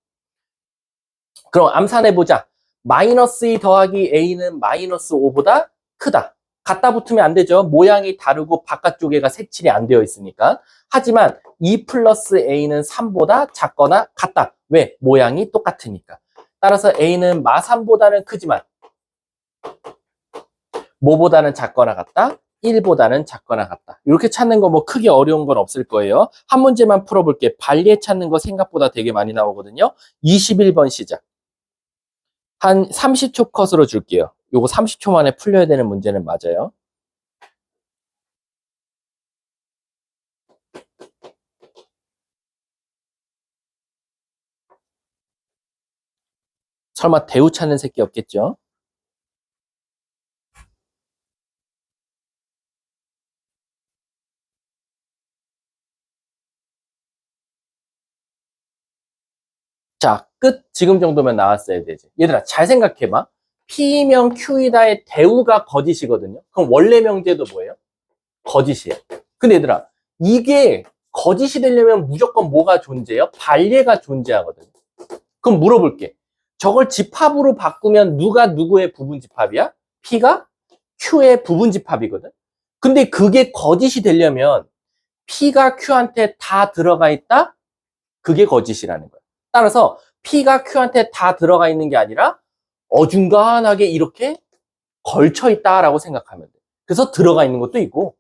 그럼 암산해보자. 마이너스 2 더하기 A는 마이너스 5보다 크다. 갖다 붙으면 안 되죠. 모양이 다르고 바깥쪽에가 색칠이 안 되어 있으니까. 하지만 2 플러스 A는 3보다 작거나 같다. 왜? 모양이 똑같으니까. 따라서 A는 마3보다는 크지만 뭐보다는 작거나 같다? 1보다는 작거나 같다. 이렇게 찾는 거 뭐 크게 어려운 건 없을 거예요. 한 문제만 풀어볼게. 발리에 찾는 거 생각보다 되게 많이 나오거든요. 21번 시작. 한 30초 컷으로 줄게요. 요거 30초 만에 풀려야 되는 문제는 맞아요. 설마 대우 찾는 새끼 없겠죠? 자, 끝. 지금 정도면 나왔어야 되지. 얘들아, 잘 생각해봐. P면 Q이다의 대우가 거짓이거든요. 그럼 원래 명제도 뭐예요? 거짓이에요. 근데 얘들아, 이게 거짓이 되려면 무조건 뭐가 존재해요? 반례가 존재하거든요. 그럼 물어볼게. 저걸 집합으로 바꾸면 누가 누구의 부분집합이야? P가 Q의 부분집합이거든. 근데 그게 거짓이 되려면 P가 Q한테 다 들어가 있다? 그게 거짓이라는 거야. 따라서 P가 Q한테 다 들어가 있는 게 아니라 어중간하게 이렇게 걸쳐 있다라고 생각하면 돼. 그래서 들어가 있는 것도 있고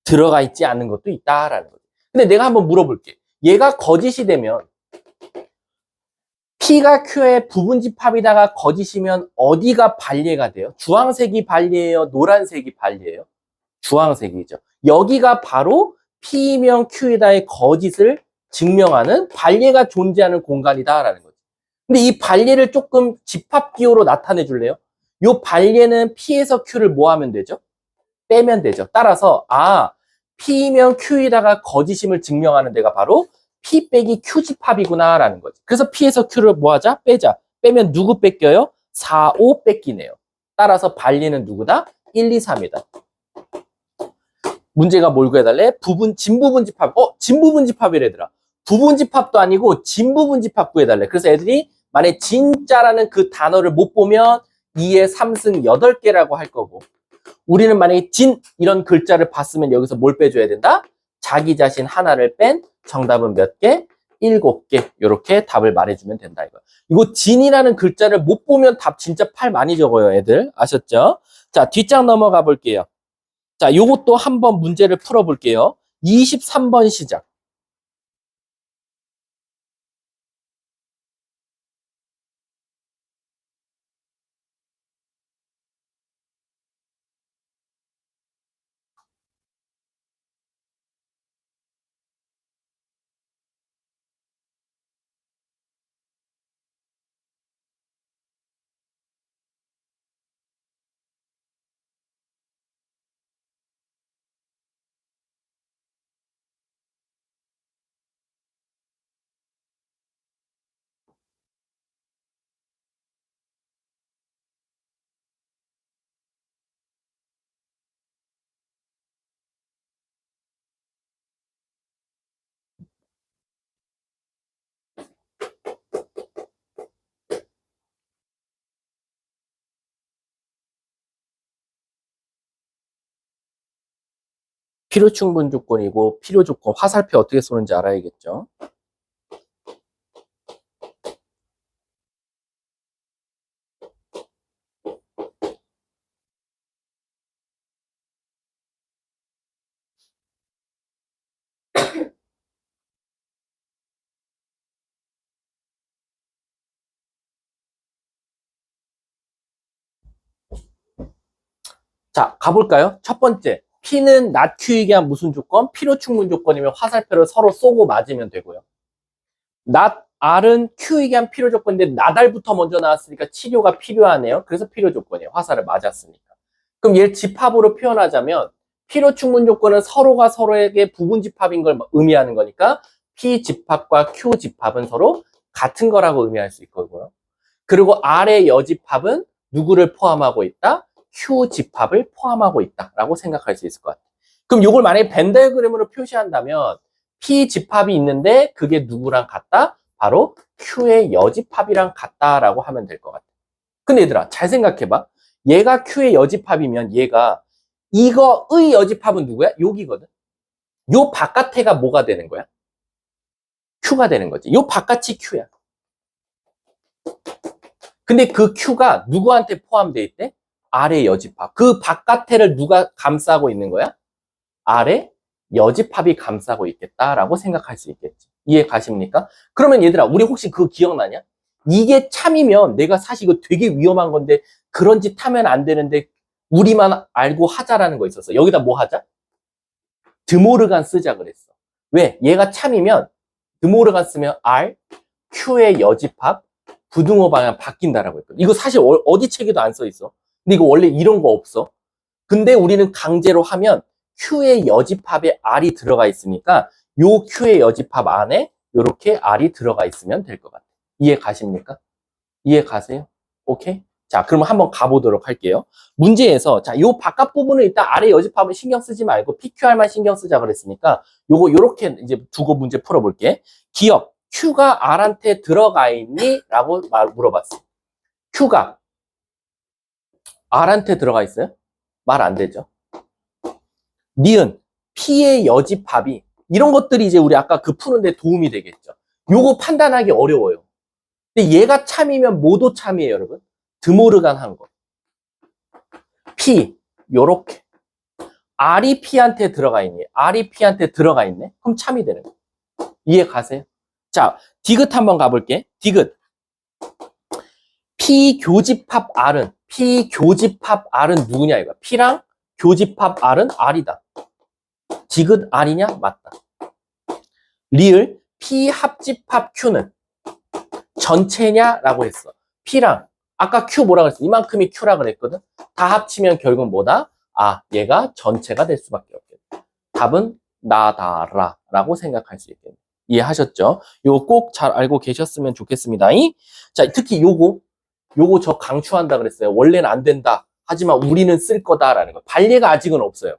들어가 있지 않는 것도 있다라는 거죠. 근데 내가 한번 물어볼게. 얘가 거짓이 되면 P가 Q의 부분집합이다가 거짓이면 어디가 발예가 돼요? 주황색이 발예예요? 노란색이 발예예요? 주황색이죠. 여기가 바로 P이면 Q이다의 거짓을 증명하는 발예가 존재하는 공간이다라는 거죠. 근데 이 발예를 조금 집합기호로 나타내 줄래요? 이 발예는 P에서 Q를 뭐 하면 되죠? 빼면 되죠. 따라서 P면 Q이다가 거짓임을 증명하는 데가 바로 P 빼기 Q 집합이구나라는 거지. 그래서 P에서 Q를 뭐 하자? 빼자. 빼면 누구 뺏겨요? 4, 5 뺏기네요. 따라서 발리는 누구다? 1, 2, 3이다. 문제가 뭘 구해달래? 진부분집합. 진부분집합이래더라. 부분집합도 아니고 진부분집합 구해달래. 그래서 애들이 만약에 진짜라는 그 단어를 못 보면 2에 3승 8개라고 할 거고, 우리는 만약에 진 이런 글자를 봤으면 여기서 뭘 빼줘야 된다? 자기 자신 하나를 뺀 정답은 몇 개? 7개. 이렇게 답을 말해주면 된다. 이거 진이라는 글자를 못 보면 답 진짜 팔 많이 적어요, 애들. 아셨죠? 자, 뒷장 넘어가 볼게요. 자, 요것도 한번 문제를 풀어볼게요. 23번 시작. 필요 충분 조건이고 필요 조건, 화살표 어떻게 쏘는지 알아야겠죠. 자, 가볼까요? 첫 번째, P는 not Q이게 한 무슨 조건? 필요 충분 조건이면 화살표를 서로 쏘고 맞으면 되고요. not R은 Q이게 한 필요 조건인데 not R부터 먼저 나왔으니까 치료가 필요하네요. 그래서 필요 조건이에요. 화살을 맞았으니까. 그럼 얘를 집합으로 표현하자면 필요 충분 조건은 서로가 서로에게 부분 집합인 걸 의미하는 거니까 P 집합과 Q 집합은 서로 같은 거라고 의미할 수 있고요. 그리고 R의 여집합은 누구를 포함하고 있다? Q 집합을 포함하고 있다라고 생각할 수 있을 것 같아요. 그럼 이걸 만약에 벤 다이어그램으로 표시한다면 P 집합이 있는데 그게 누구랑 같다? 바로 Q의 여집합이랑 같다라고 하면 될 것 같아요. 근데 얘들아, 잘 생각해봐. 얘가 Q의 여집합이면 얘가 이거의 여집합은 누구야? 여기거든. 요 바깥에가 뭐가 되는 거야? Q가 되는 거지. 요 바깥이 Q야. 근데 그 Q가 누구한테 포함되어 있대? R의 여집합. 그 바깥에를 누가 감싸고 있는 거야? R의 여집합이 감싸고 있겠다라고 생각할 수 있겠지. 이해 가십니까? 그러면 얘들아, 우리 혹시 그거 기억나냐? 이게 참이면 내가 사실 이거 되게 위험한 건데 그런 짓 하면 안 되는데 우리만 알고 하자라는 거 있었어. 여기다 뭐 하자? 드모르간 쓰자 그랬어. 왜? 얘가 참이면 드모르간 쓰면 R, Q의 여집합, 부등호 방향 바뀐다라고 했거든. 이거 사실 어디 책에도 안 써 있어. 근데 이거 원래 이런 거 없어. 근데 우리는 강제로 하면 Q의 여집합에 R이 들어가 있으니까 요 Q의 여집합 안에 이렇게 R이 들어가 있으면 될 것 같아요. 이해 가십니까? 이해 가세요? 오케이? 자, 그러면 한번 가보도록 할게요. 문제에서, 자, 요 바깥 부분은 일단 아래 여집합은 신경 쓰지 말고 PQR만 신경 쓰자 그랬으니까 요거 요렇게 이제 두고 문제 풀어볼게. 기억, Q가 R한테 들어가 있니? 라고 물어봤어. Q가 R한테 들어가 있어요? 말 안 되죠. 니은, P의 여집합이, 이런 것들이 이제 우리 아까 그 푸는데 도움이 되겠죠. 요거 판단하기 어려워요. 근데 얘가 참이면 뭐도 참이에요, 여러분. 드모르간 한 거. P, 요렇게. R이 P한테 들어가 있니? R이 P한테 들어가 있네? 그럼 참이 되는 거예요. 이해 가세요? 자, 디귿 한번 가볼게. 디귿. P 교집합 R은 누구냐 이거. P랑 교집합 R은 R이다. 디귿 R이냐? 맞다. 리을 P 합집합 Q는 전체냐라고 했어. P랑 아까 Q 뭐라 그랬어? 이만큼이 Q라 그랬거든. 다 합치면 결국 뭐다? 아, 얘가 전체가 될 수밖에 없겠다. 답은 나다라라고 생각할 수 있겠네. 이해하셨죠? 요거 꼭 잘 알고 계셨으면 좋겠습니다. 자, 특히 요거 저 강추한다 그랬어요. 원래는 안 된다. 하지만 우리는 쓸 거다라는 거. 발예가 아직은 없어요.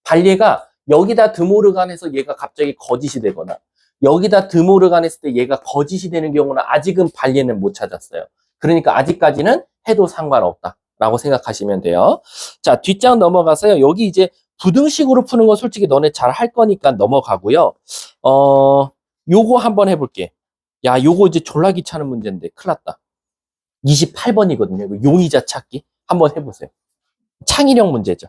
발예가 여기다 드모르간해서 얘가 갑자기 거짓이 되거나 여기다 드모르간 했을 때 얘가 거짓이 되는 경우는 아직은 발예는 못 찾았어요. 그러니까 아직까지는 해도 상관없다라고 생각하시면 돼요. 자, 뒷장 넘어가서요. 여기 이제 부등식으로 푸는 거 솔직히 너네 잘 할 거니까 넘어가고요. 요거 한번 해볼게. 야, 요거 이제 졸라 귀찮은 문제인데 큰일 났다. 28번이거든요. 용의자 찾기. 한번 해보세요. 창의력 문제죠.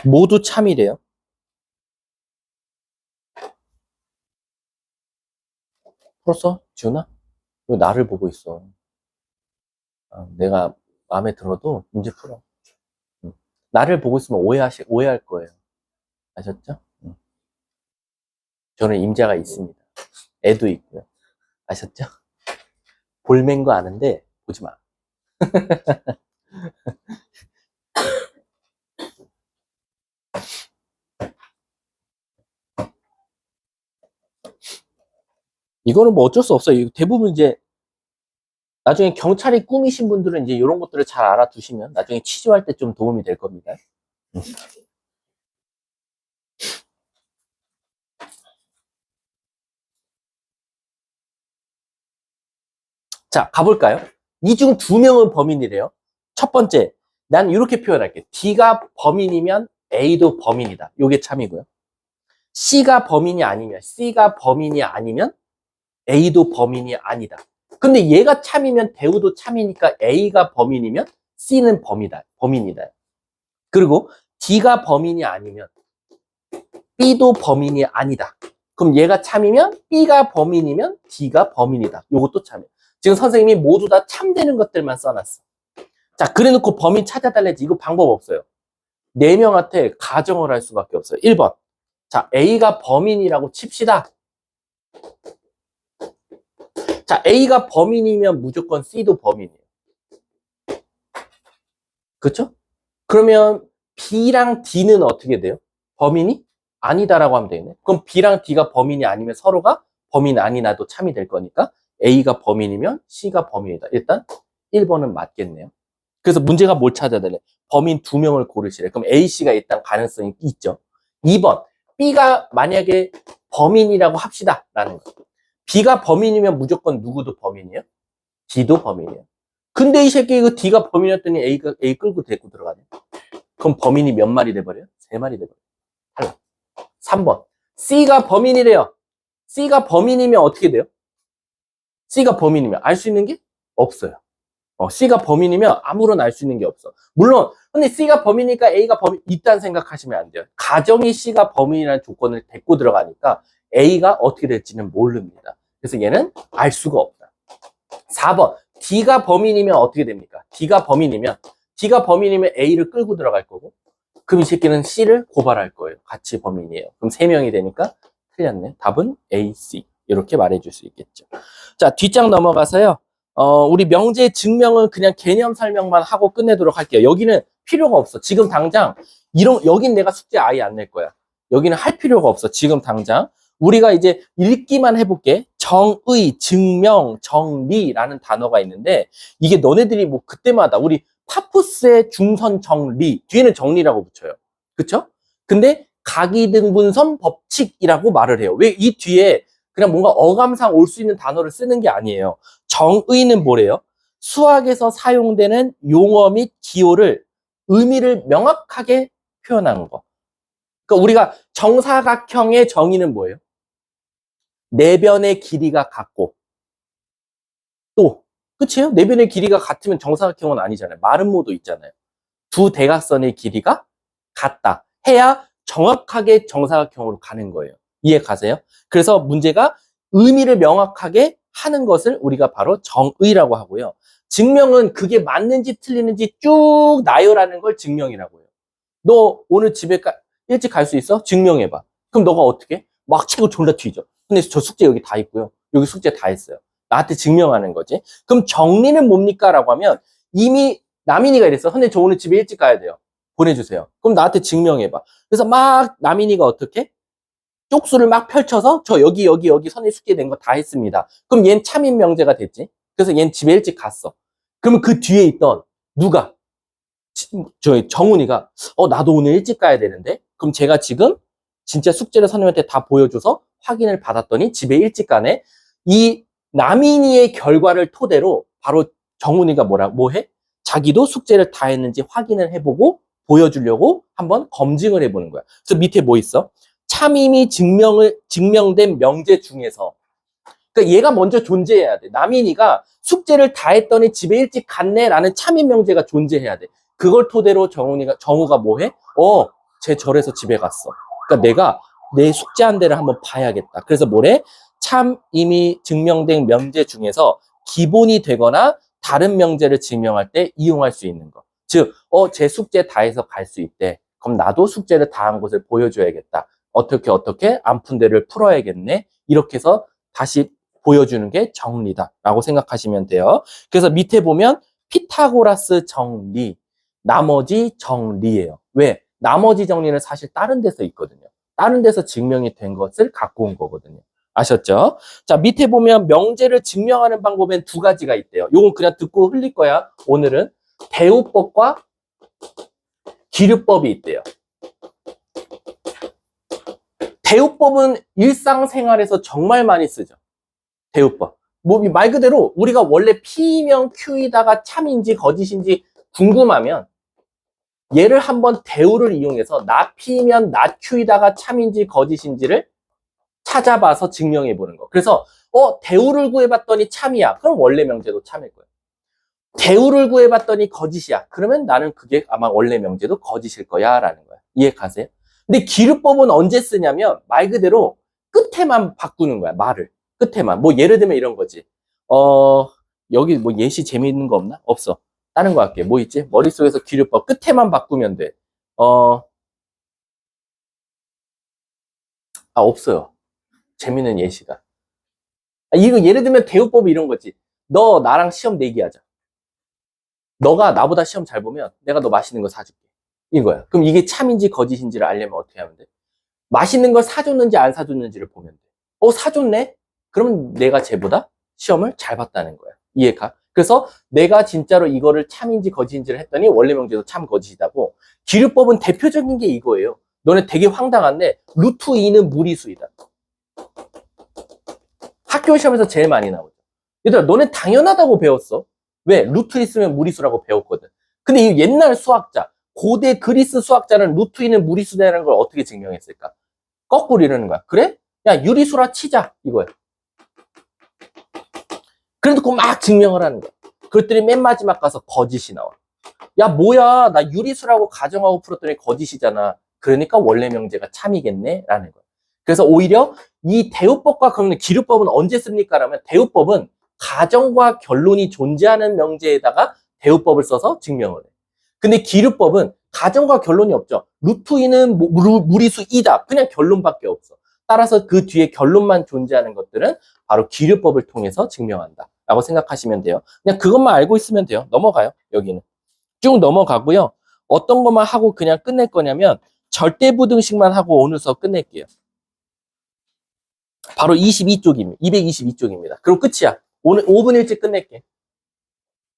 모두 참이래요. 풀었어? 지훈아? 왜 나를 보고 있어? 내가 마음에 들어도 문제 풀어. 나를 보고 있으면 오해할 거예요. 아셨죠? 저는 임자가 있습니다. 애도 있고요. 아셨죠? 볼멘 거 아는데 보지 마. 이거는 뭐 어쩔 수 없어요. 대부분 이제 나중에 경찰이 꿈이신 분들은 이제 이런 것들을 잘 알아두시면 나중에 취조할 때 좀 도움이 될 겁니다. 자, 가볼까요? 이 중 두 명은 범인이래요. 첫 번째, 난 이렇게 표현할게. D가 범인이면 A도 범인이다. 요게 참이고요. C가 범인이 아니면 A도 범인이 아니다. 근데 얘가 참이면 대우도 참이니까 A가 범인이면 C는 범인이다. 그리고 D가 범인이 아니면 B도 범인이 아니다. 그럼 얘가 참이면 B가 범인이면 D가 범인이다. 요것도 참이야. 지금 선생님이 모두 다 참되는 것들만 써놨어. 자, 그래놓고 범인 찾아달래지. 이거 방법 없어요. 4명한테 가정을 할 수밖에 없어요. 1번. 자, A가 범인이라고 칩시다. 자, A가 범인이면 무조건 C도 범인이에요. 그렇죠? 그러면 B랑 D는 어떻게 돼요? 범인이 아니다라고 하면 되겠네. 그럼 B랑 D가 범인이 아니면 서로가 범인 아니나도 참이 될 거니까 A가 범인이면 C가 범인이다. 일단 1번은 맞겠네요. 그래서 문제가 뭘 찾아달래? 범인 2명을 고르시래. 그럼 A, C가 일단 가능성이 있죠. 2번, B가 만약에 범인이라고 합시다. 라는 거. B가 범인이면 무조건 누구도 범인이에요? D도 범인이에요. 근데 이 새끼 이거 D가 범인이었더니 A 끌고 데리고 들어가네. 그럼 범인이 몇 마리 돼버려요? 3마리 돼버려요. 탈락. 3번, C가 범인이래요. C가 범인이면 어떻게 돼요? C가 범인이면 알 수 있는 게 없어요. C가 범인이면 아무런 알 수 있는 게 없어. 물론 근데 C가 범인이니까 A가 범인 있다는 생각하시면 안 돼요. 가정이 C가 범인이라는 조건을 데리고 들어가니까 A가 어떻게 될지는 모릅니다. 그래서 얘는 알 수가 없다. 4번, D가 범인이면 어떻게 됩니까? D가 범인이면 A를 끌고 들어갈 거고 그럼 이 새끼는 C를 고발할 거예요. 같이 범인이에요. 그럼 3명이 되니까 틀렸네. 답은 A, C. 이렇게 말해줄 수 있겠죠. 자, 뒷장 넘어가서요. 우리 명제 증명은 그냥 개념 설명만 하고 끝내도록 할게요. 여기는 필요가 없어. 지금 당장 여긴 내가 숙제 아예 안 낼 거야. 여기는 할 필요가 없어. 지금 당장 우리가 이제 읽기만 해볼게. 정의, 증명, 정리라는 단어가 있는데 이게 너네들이 뭐 그때마다 우리 파푸스의 중선 정리 뒤에는 정리라고 붙여요. 그쵸? 근데 각이등분선 법칙이라고 말을 해요. 왜 이 뒤에 그냥 뭔가 어감상 올 수 있는 단어를 쓰는 게 아니에요. 정의는 뭐래요? 수학에서 사용되는 용어 및 기호를 의미를 명확하게 표현하는 거. 그러니까 우리가 정사각형의 정의는 뭐예요? 내변의 길이가 같고 또 끝이에요? 내변의 길이가 같으면 정사각형은 아니잖아요. 마름모도 있잖아요. 두 대각선의 길이가 같다 해야 정확하게 정사각형으로 가는 거예요. 이해 가세요? 그래서 문제가 의미를 명확하게 하는 것을 우리가 바로 정의라고 하고요. 증명은 그게 맞는지 틀리는지 쭉 나열하는 걸 증명이라고 해요. 너 오늘 집에 일찍 갈 수 있어? 증명해봐. 그럼 너가 어떻게? 막 치고 졸라 튀죠. 근데 저 숙제 여기 다 있고요. 여기 숙제 다 했어요. 나한테 증명하는 거지. 그럼 정리는 뭡니까? 라고 하면 이미 남인이가 이랬어. 근데 저 오늘 집에 일찍 가야 돼요. 보내주세요. 그럼 나한테 증명해봐. 그래서 막 남인이가 어떻게? 쪽수를 막 펼쳐서 저 여기 선에 숙제 낸 거 다 했습니다. 그럼 얜 참인 명제가 됐지. 그래서 얜 집에 일찍 갔어. 그러면 그 뒤에 있던 누가? 저희 정훈이가 나도 오늘 일찍 가야 되는데 그럼 제가 지금 진짜 숙제를 선생님한테 다 보여줘서 확인을 받았더니 집에 일찍 가네. 이 남인이의 결과를 토대로 바로 정훈이가 뭐 해? 자기도 숙제를 다 했는지 확인을 해보고 보여주려고 한번 검증을 해보는 거야. 그래서 밑에 뭐 있어? 참임이 증명된 명제 중에서 그러니까 얘가 먼저 존재해야 돼. 남인이가 숙제를 다 했더니 집에 일찍 갔네라는 참인 명제가 존재해야 돼. 그걸 토대로 정우가 뭐 해? 쟤 절에서 집에 갔어. 그러니까 내가 내 숙제한 데를 한번 봐야겠다. 그래서 뭐래? 참임이 증명된 명제 중에서 기본이 되거나 다른 명제를 증명할 때 이용할 수 있는 거. 즉, 쟤 숙제 다 해서 갈 수 있대. 그럼 나도 숙제를 다 한 것을 보여줘야겠다. 어떻게 안 푼 데를 풀어야겠네. 이렇게 해서 다시 보여주는 게 정리다라고 생각하시면 돼요. 그래서 밑에 보면 피타고라스 정리, 나머지 정리예요. 왜? 나머지 정리는 사실 다른 데서 있거든요. 다른 데서 증명이 된 것을 갖고 온 거거든요. 아셨죠? 자, 밑에 보면 명제를 증명하는 방법엔 두 가지가 있대요. 요건 그냥 듣고 흘릴 거야. 오늘은 대우법과 기류법이 있대요. 대우법은 일상생활에서 정말 많이 쓰죠. 대우법. 뭐 말 그대로 우리가 원래 P면 Q이다가 참인지 거짓인지 궁금하면 얘를 한번 대우를 이용해서 나 P면 나 Q이다가 참인지 거짓인지를 찾아봐서 증명해 보는 거. 그래서 대우를 구해봤더니 참이야. 그럼 원래 명제도 참일 거예요. 대우를 구해봤더니 거짓이야. 그러면 나는 그게 아마 원래 명제도 거짓일 거야 라는 거야. 이해 가세요? 근데 기류법은 언제 쓰냐면 말 그대로 끝에만 바꾸는 거야. 말을. 끝에만. 뭐 예를 들면 이런 거지. 여기 뭐 예시 재미있는 거 없나? 없어. 다른 거 할게. 뭐 있지? 머릿속에서 기류법 끝에만 바꾸면 돼. 없어요. 재밌는 예시가. 이거 예를 들면 대우법 이런 거지. 너 나랑 시험 내기하자. 너가 나보다 시험 잘 보면 내가 너 맛있는 거 사줄게. 이거야. 그럼 이게 참인지 거짓인지를 알려면 어떻게 하면 돼? 맛있는 걸 사줬는지 안 사줬는지를 보면 돼. 사줬네? 그럼 내가 쟤보다 시험을 잘 봤다는 거야. 이해가? 그래서 내가 진짜로 이거를 참인지 거짓인지를 했더니 원래 명제도 참 거짓이다고. 기류법은 대표적인 게 이거예요. 너네 되게 황당한데 루트 2는 무리수이다. 학교 시험에서 제일 많이 나오죠. 얘들아, 너네 당연하다고 배웠어. 왜? 루트 있으면 무리수라고 배웠거든. 근데 이 옛날 수학자, 고대 그리스 수학자는 루트 2는 무리수라는 걸 어떻게 증명했을까? 거꾸로 이러는 거야. 그래? 야, 유리수라 치자. 이거야. 그래놓고 막 증명을 하는 거야. 그랬더니 맨 마지막 가서 거짓이 나와. 야, 뭐야. 나 유리수라고 가정하고 풀었더니 거짓이잖아. 그러니까 원래 명제가 참이겠네? 라는 거야. 그래서 오히려 이 대우법과 그러면 기류법은 언제 씁니까? 라면 대우법은 가정과 결론이 존재하는 명제에다가 대우법을 써서 증명을 해. 근데 기류법은 가정과 결론이 없죠. 루트 2는 무리수 2다. 그냥 결론밖에 없어. 따라서 그 뒤에 결론만 존재하는 것들은 바로 기류법을 통해서 증명한다. 라고 생각하시면 돼요. 그냥 그것만 알고 있으면 돼요. 넘어가요. 여기는. 쭉 넘어가고요. 어떤 것만 하고 그냥 끝낼 거냐면 절대부등식만 하고 오늘 수업 끝낼게요. 바로 22쪽입니다. 222쪽입니다. 그럼 끝이야. 오늘 5분 일찍 끝낼게.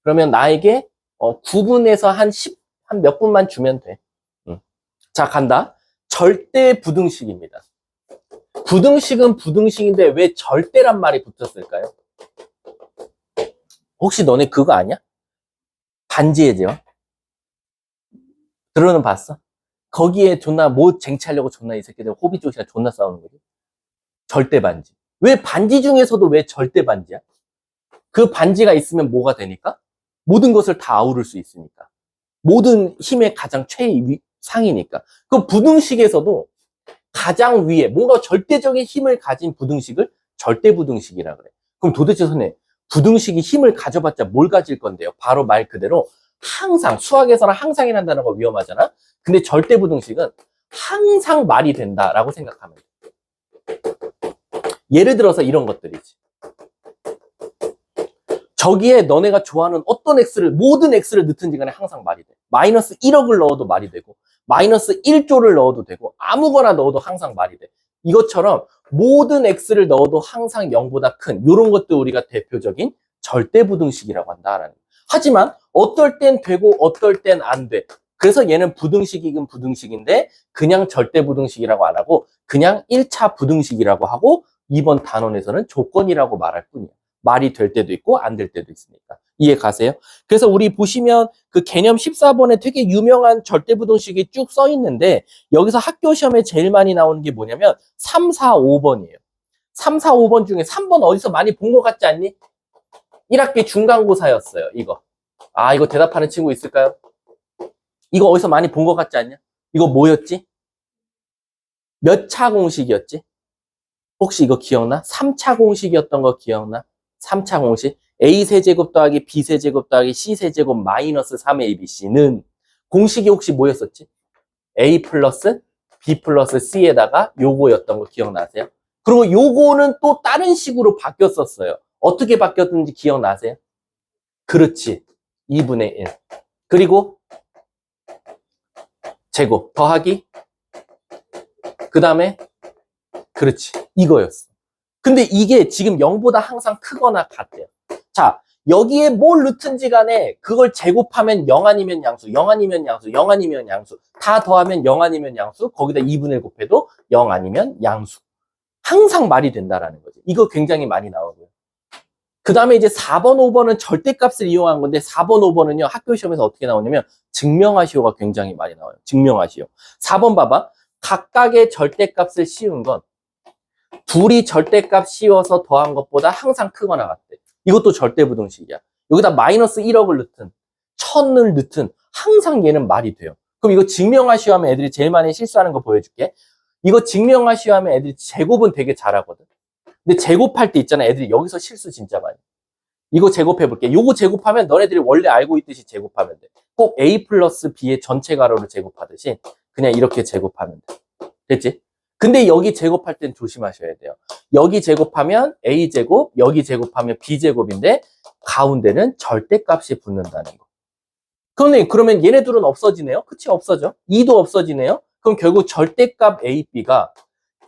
그러면 나에게 9분에서 한 몇 분만 주면 돼. 자, 간다. 절대 부등식입니다. 부등식은 부등식인데 왜 절대란 말이 붙었을까요? 혹시 너네 그거 아냐? 반지의 제왕? 들어는 봤어? 거기에 존나 뭐 쟁취하려고 존나 이 새끼들 호비 쪽이랑 존나 싸우는 거지. 절대 반지. 왜 반지 중에서도 왜 절대 반지야? 그 반지가 있으면 뭐가 되니까? 모든 것을 다 아우를 수 있으니까. 모든 힘의 가장 최상이니까. 그 부등식에서도 가장 위에 뭔가 절대적인 힘을 가진 부등식을 절대 부등식이라 그래. 그럼 도대체 선생님, 부등식이 힘을 가져봤자 뭘 가질 건데요? 바로 말 그대로 항상, 수학에서는 항상이라는 단어가 위험하잖아. 근데 절대 부등식은 항상 말이 된다라고 생각하면 돼. 예를 들어서 이런 것들이지. 저기에 너네가 좋아하는 어떤 x를, 모든 x를 넣든지 간에 항상 말이 돼. 마이너스 1억을 넣어도 말이 되고, 마이너스 1조를 넣어도 되고, 아무거나 넣어도 항상 말이 돼. 이것처럼 모든 x를 넣어도 항상 0보다 큰, 이런 것도 우리가 대표적인 절대부등식이라고 한다라는 거야. 하지만 어떨 땐 되고 어떨 땐 안 돼. 그래서 얘는 부등식이긴 부등식인데 그냥 절대부등식이라고 안 하고 그냥 1차 부등식이라고 하고 이번 단원에서는 조건이라고 말할 뿐이야. 말이 될 때도 있고 안 될 때도 있으니까. 이해 가세요? 그래서 우리 보시면 그 개념 14번에 되게 유명한 절대부등식이 쭉 써 있는데 여기서 학교 시험에 제일 많이 나오는 게 뭐냐면 3, 4, 5번이에요. 3, 4, 5번 중에 3번 어디서 많이 본 것 같지 않니? 1학기 중간고사였어요. 이거. 아, 이거 대답하는 친구 있을까요? 이거 어디서 많이 본 것 같지 않냐? 이거 뭐였지? 몇 차 공식이었지? 혹시 이거 기억나? 3차 공식이었던 거 기억나? 3차 공식. A세제곱 더하기 B세제곱 더하기 C세제곱 마이너스 3ABC는 공식이 혹시 뭐였었지? A 플러스 B 플러스 C에다가 요거였던 거 기억나세요? 그리고 요거는 또 다른 식으로 바뀌었었어요. 어떻게 바뀌었는지 기억나세요? 그렇지. 2분의 1. 그리고 제곱 더하기 그 다음에 그렇지. 이거였어. 근데 이게 지금 0보다 항상 크거나 같대요. 자, 여기에 뭘 넣든지 간에 그걸 제곱하면 0 아니면 양수, 0 아니면 양수, 0 아니면 양수. 다 더하면 0 아니면 양수, 거기다 2분의 1 곱해도 0 아니면 양수. 항상 말이 된다라는 거지. 이거 굉장히 많이 나오고요. 그 다음에 이제 4번, 5번은 절대값을 이용한 건데 4번, 5번은요. 학교 시험에서 어떻게 나오냐면 증명하시오가 굉장히 많이 나와요. 증명하시오. 4번 봐봐. 각각의 절대값을 씌운 건 둘이 절대값 씌워서 더한 것보다 항상 크거나 같대. 이것도 절대부등식이야. 여기다 마이너스 1억을 넣든 1000을 넣든 항상 얘는 말이 돼요. 그럼 이거 증명하시오 하면 애들이 제일 많이 실수하는 거 보여줄게. 이거 증명하시오 하면 애들이 제곱은 되게 잘하거든. 근데 제곱할 때 있잖아. 애들이 여기서 실수 진짜 많이. 이거 제곱해볼게. 요거 제곱하면 너네들이 원래 알고 있듯이 제곱하면 돼. 꼭 A 플러스 B의 전체 가로를 제곱하듯이 그냥 이렇게 제곱하면 돼. 됐지? 근데 여기 제곱할 땐 조심하셔야 돼요. 여기 제곱하면 A제곱, 여기 제곱하면 B제곱인데 가운데는 절대값이 붙는다는 거. 그러면 얘네들은 없어지네요? 그치? 없어져. 2도 없어지네요? 그럼 결국 절대값 A, B가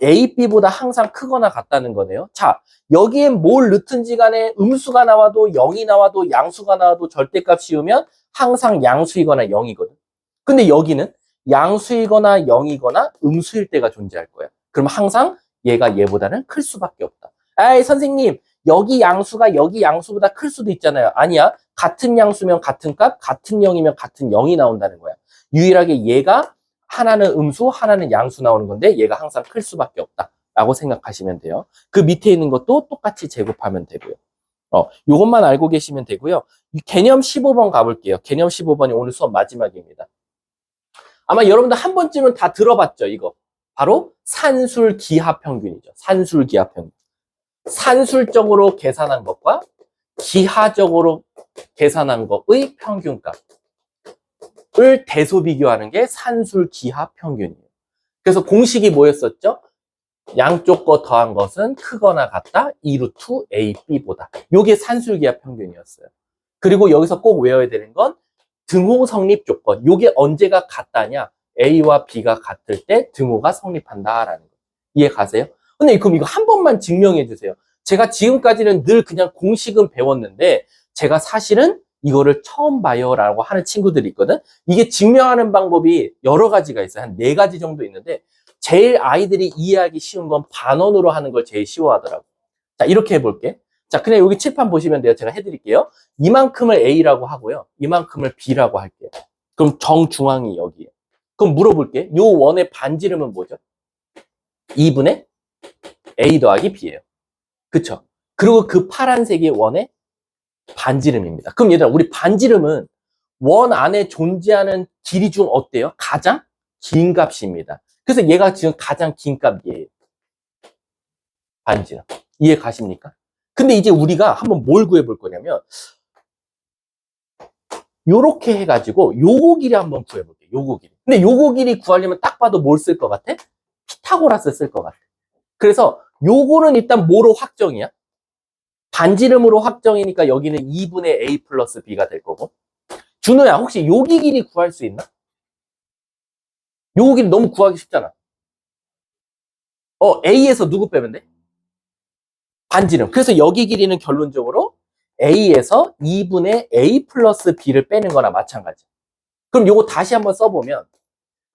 A, B보다 항상 크거나 같다는 거네요. 자, 여기에 뭘 넣든지 간에 음수가 나와도 0이 나와도 양수가 나와도 절대값 씌우면 항상 양수이거나 0이거든. 근데 여기는 양수이거나 0이거나 음수일 때가 존재할 거야. 그럼 항상 얘가 얘보다는 클 수밖에 없다. 아이, 선생님, 여기 양수가 여기 양수보다 클 수도 있잖아요. 아니야. 같은 양수면 같은 값, 같은 0이면 같은 0이 나온다는 거야. 유일하게 얘가 하나는 음수, 하나는 양수 나오는 건데 얘가 항상 클 수밖에 없다라고 생각하시면 돼요. 그 밑에 있는 것도 똑같이 제곱하면 되고요. 요것만 알고 계시면 되고요. 개념 15번 가볼게요. 개념 15번이 오늘 수업 마지막입니다. 아마 여러분들 한 번쯤은 다 들어봤죠, 이거. 바로 산술기하평균이죠. 산술기하평균. 산술적으로 계산한 것과 기하적으로 계산한 것의 평균값을 대소 비교하는 게 산술기하평균이에요. 그래서 공식이 뭐였었죠? 양쪽 거 더한 것은 크거나 같다 2루트 AB보다. 이게 산술기하평균이었어요. 그리고 여기서 꼭 외워야 되는 건 등호 성립 조건. 이게 언제가 같다냐? A와 B가 같을 때 등호가 성립한다라는 거. 이해 가세요? 근데 그럼 이거 한 번만 증명해 주세요. 제가 지금까지는 늘 그냥 공식은 배웠는데 제가 사실은 이거를 처음 봐요 라고 하는 친구들이 있거든. 이게 증명하는 방법이 여러 가지가 있어요. 한 4가지 정도 있는데 제일 아이들이 이해하기 쉬운 건 반원으로 하는 걸 제일 쉬워하더라고. 자, 이렇게 해볼게. 자, 그냥 여기 칠판 보시면 돼요. 제가 해드릴게요. 이만큼을 A라고 하고요. 이만큼을 B라고 할게요. 그럼 정중앙이 여기에. 그럼 물어볼게. 요 원의 반지름은 뭐죠? 2분의 A 더하기 B예요. 그쵸? 그리고 그 파란색이 원의 반지름입니다. 그럼 얘들아, 우리 반지름은 원 안에 존재하는 길이 중 어때요? 가장 긴 값입니다. 그래서 얘가 지금 가장 긴 값이에요. 반지름. 이해 가십니까? 근데 이제 우리가 한번 뭘 구해볼 거냐면 요렇게 해가지고 요거 길이 한번 구해볼게요. 요거 길이. 근데 요거 길이 구하려면 딱 봐도 뭘 쓸 것 같아? 피타고라스 쓸 것 같아. 그래서 요거는 일단 뭐로 확정이야? 반지름으로 확정이니까 여기는 2분의 A 플러스 B가 될 거고. 준호야, 혹시 여기 길이 구할 수 있나? 요거 길이 너무 구하기 쉽잖아. A에서 누구 빼면 돼? 반지름. 그래서 여기 길이는 결론적으로 A에서 2분의 A 플러스 B를 빼는 거나 마찬가지. 그럼 요거 다시 한번 써보면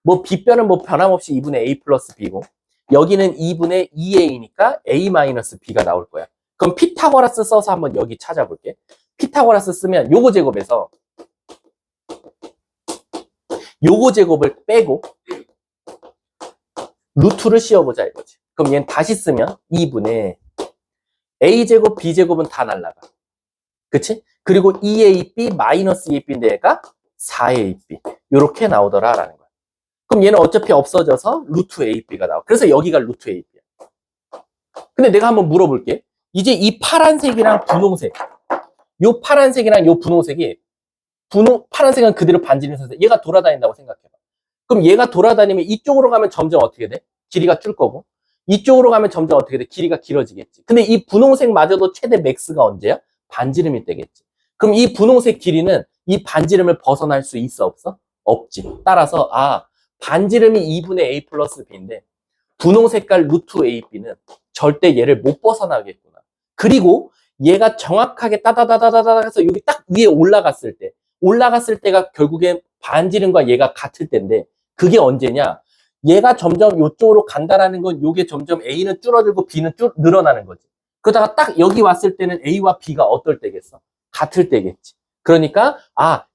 뭐 B뼈는 뭐 변함없이 2분의 A 플러스 B고 여기는 2분의 2A니까 A 마이너스 B가 나올 거야. 그럼 피타고라스 써서 한번 여기 찾아볼게. 피타고라스 쓰면 요거 제곱에서 요거 제곱을 빼고 루트를 씌워보자 이거지. 그럼 얘는 다시 쓰면 2분의 A제곱, B제곱은 다 날라가. 그치? 그리고 2AB 마이너스 2B인데 얘가 4AB. 요렇게 나오더라라는 거야. 그럼 얘는 어차피 없어져서 루트 AB가 나와. 그래서 여기가 루트 AB야. 근데 내가 한번 물어볼게. 이제 이 파란색이랑 분홍색. 요 파란색이랑 요 분홍색이 파란색은 그대로 반지름 선생. 얘가 돌아다닌다고 생각해봐. 그럼 얘가 돌아다니면 이쪽으로 가면 점점 어떻게 돼? 길이가 줄 거고. 이쪽으로 가면 점점 어떻게 돼? 길이가 길어지겠지. 근데 이 분홍색마저도 최대 맥스가 언제야? 반지름일 때겠지. 그럼 이 분홍색 길이는 이 반지름을 벗어날 수 있어, 없어? 없지. 따라서 반지름이 2분의 A 플러스 B인데 분홍 색깔 루트 AB는 절대 얘를 못 벗어나겠구나. 그리고 얘가 정확하게 따다다다다다 해서 여기 딱 위에 올라갔을 때가 결국엔 반지름과 얘가 같을 때인데 그게 언제냐? 얘가 점점 이쪽으로 간다라는 건 요게 점점 A는 줄어들고 B는 늘어나는 거지. 그러다가 딱 여기 왔을 때는 A와 B가 어떨 때겠어? 같을 때겠지. 그러니까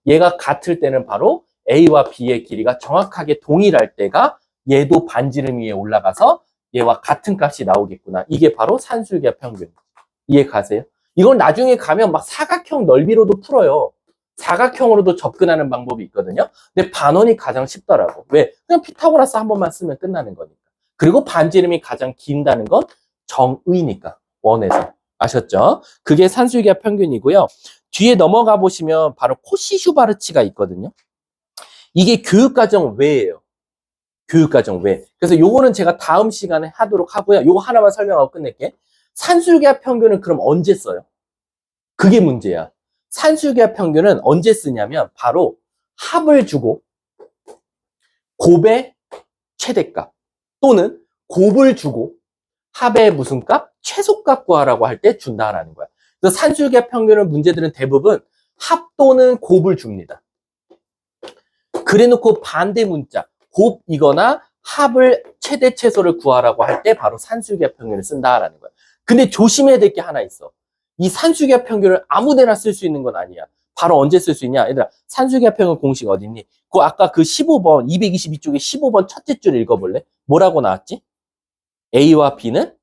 얘가 같을 때는 바로 A와 B의 길이가 정확하게 동일할 때가 얘도 반지름 위에 올라가서 얘와 같은 값이 나오겠구나. 이게 바로 산술기하 평균. 이해 가세요? 이건 나중에 가면 막 사각형 넓이로도 풀어요. 사각형으로도 접근하는 방법이 있거든요. 근데 반원이 가장 쉽더라고. 왜? 그냥 피타고라스 한 번만 쓰면 끝나는 거니까. 그리고 반지름이 가장 긴다는 건 정의니까. 원에서. 아셨죠? 그게 산술기하 평균이고요. 뒤에 넘어가 보시면 바로 코시-슈바르츠가 있거든요. 이게 교육과정 외예요. 교육과정 외. 그래서 요거는 제가 다음 시간에 하도록 하고요. 요거 하나만 설명하고 끝낼게. 산술기하 평균은 그럼 언제 써요? 그게 문제야. 산술기하 평균은 언제 쓰냐면 바로 합을 주고 곱의 최대값 또는 곱을 주고 합의 무슨 값? 최소값 구하라고 할 때 준다라는 거야. 그래서 산술기하 평균은 문제들은 대부분 합 또는 곱을 줍니다. 그래놓고 반대 문자 곱이거나 합을 최대 최소를 구하라고 할 때 바로 산술기하 평균을 쓴다라는 거야. 근데 조심해야 될 게 하나 있어. 이 산술기하 평균을 아무데나 쓸 수 있는 건 아니야. 바로 언제 쓸 수 있냐? 얘들아, 산술기하 평균 공식 어딨니? 아까 그 15번, 222쪽에 15번 첫째 줄 읽어볼래? 뭐라고 나왔지? A와 B는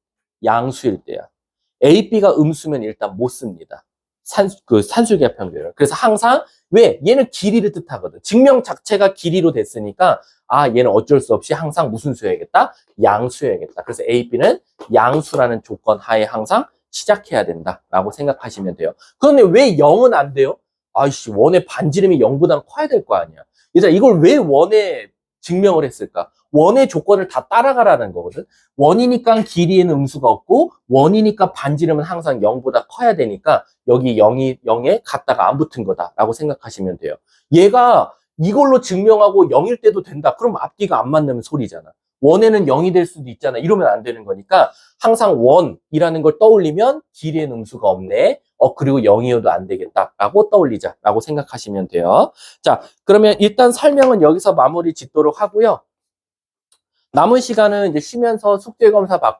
양수일 때야. A, B가 음수면 일단 못 씁니다. 산술기하 평균을. 그래서 항상 왜? 얘는 길이를 뜻하거든. 증명 자체가 길이로 됐으니까 얘는 어쩔 수 없이 항상 무슨 수여야겠다? 양수여야겠다. 그래서 A, B는 양수라는 조건 하에 항상 시작해야 된다라고 생각하시면 돼요. 그런데 왜 0은 안 돼요? 원의 반지름이 0보다 커야 될 거 아니야. 얘들아, 이걸 왜 원에 증명을 했을까? 원의 조건을 다 따라가라는 거거든. 원이니까 길이에는 음수가 없고 원이니까 반지름은 항상 0보다 커야 되니까 여기 0에 갖다가 안 붙은 거다라고 생각하시면 돼요. 얘가 이걸로 증명하고 0일 때도 된다. 그럼 앞뒤가 안 맞는 소리잖아. 원에는 0이 될 수도 있잖아. 이러면 안 되는 거니까 항상 원이라는 걸 떠올리면 길이엔 음수가 없네. 그리고 0이어도 안 되겠다라고 떠올리자라고 생각하시면 돼요. 자, 그러면 일단 설명은 여기서 마무리 짓도록 하고요. 남은 시간은 이제 쉬면서 숙제 검사 받고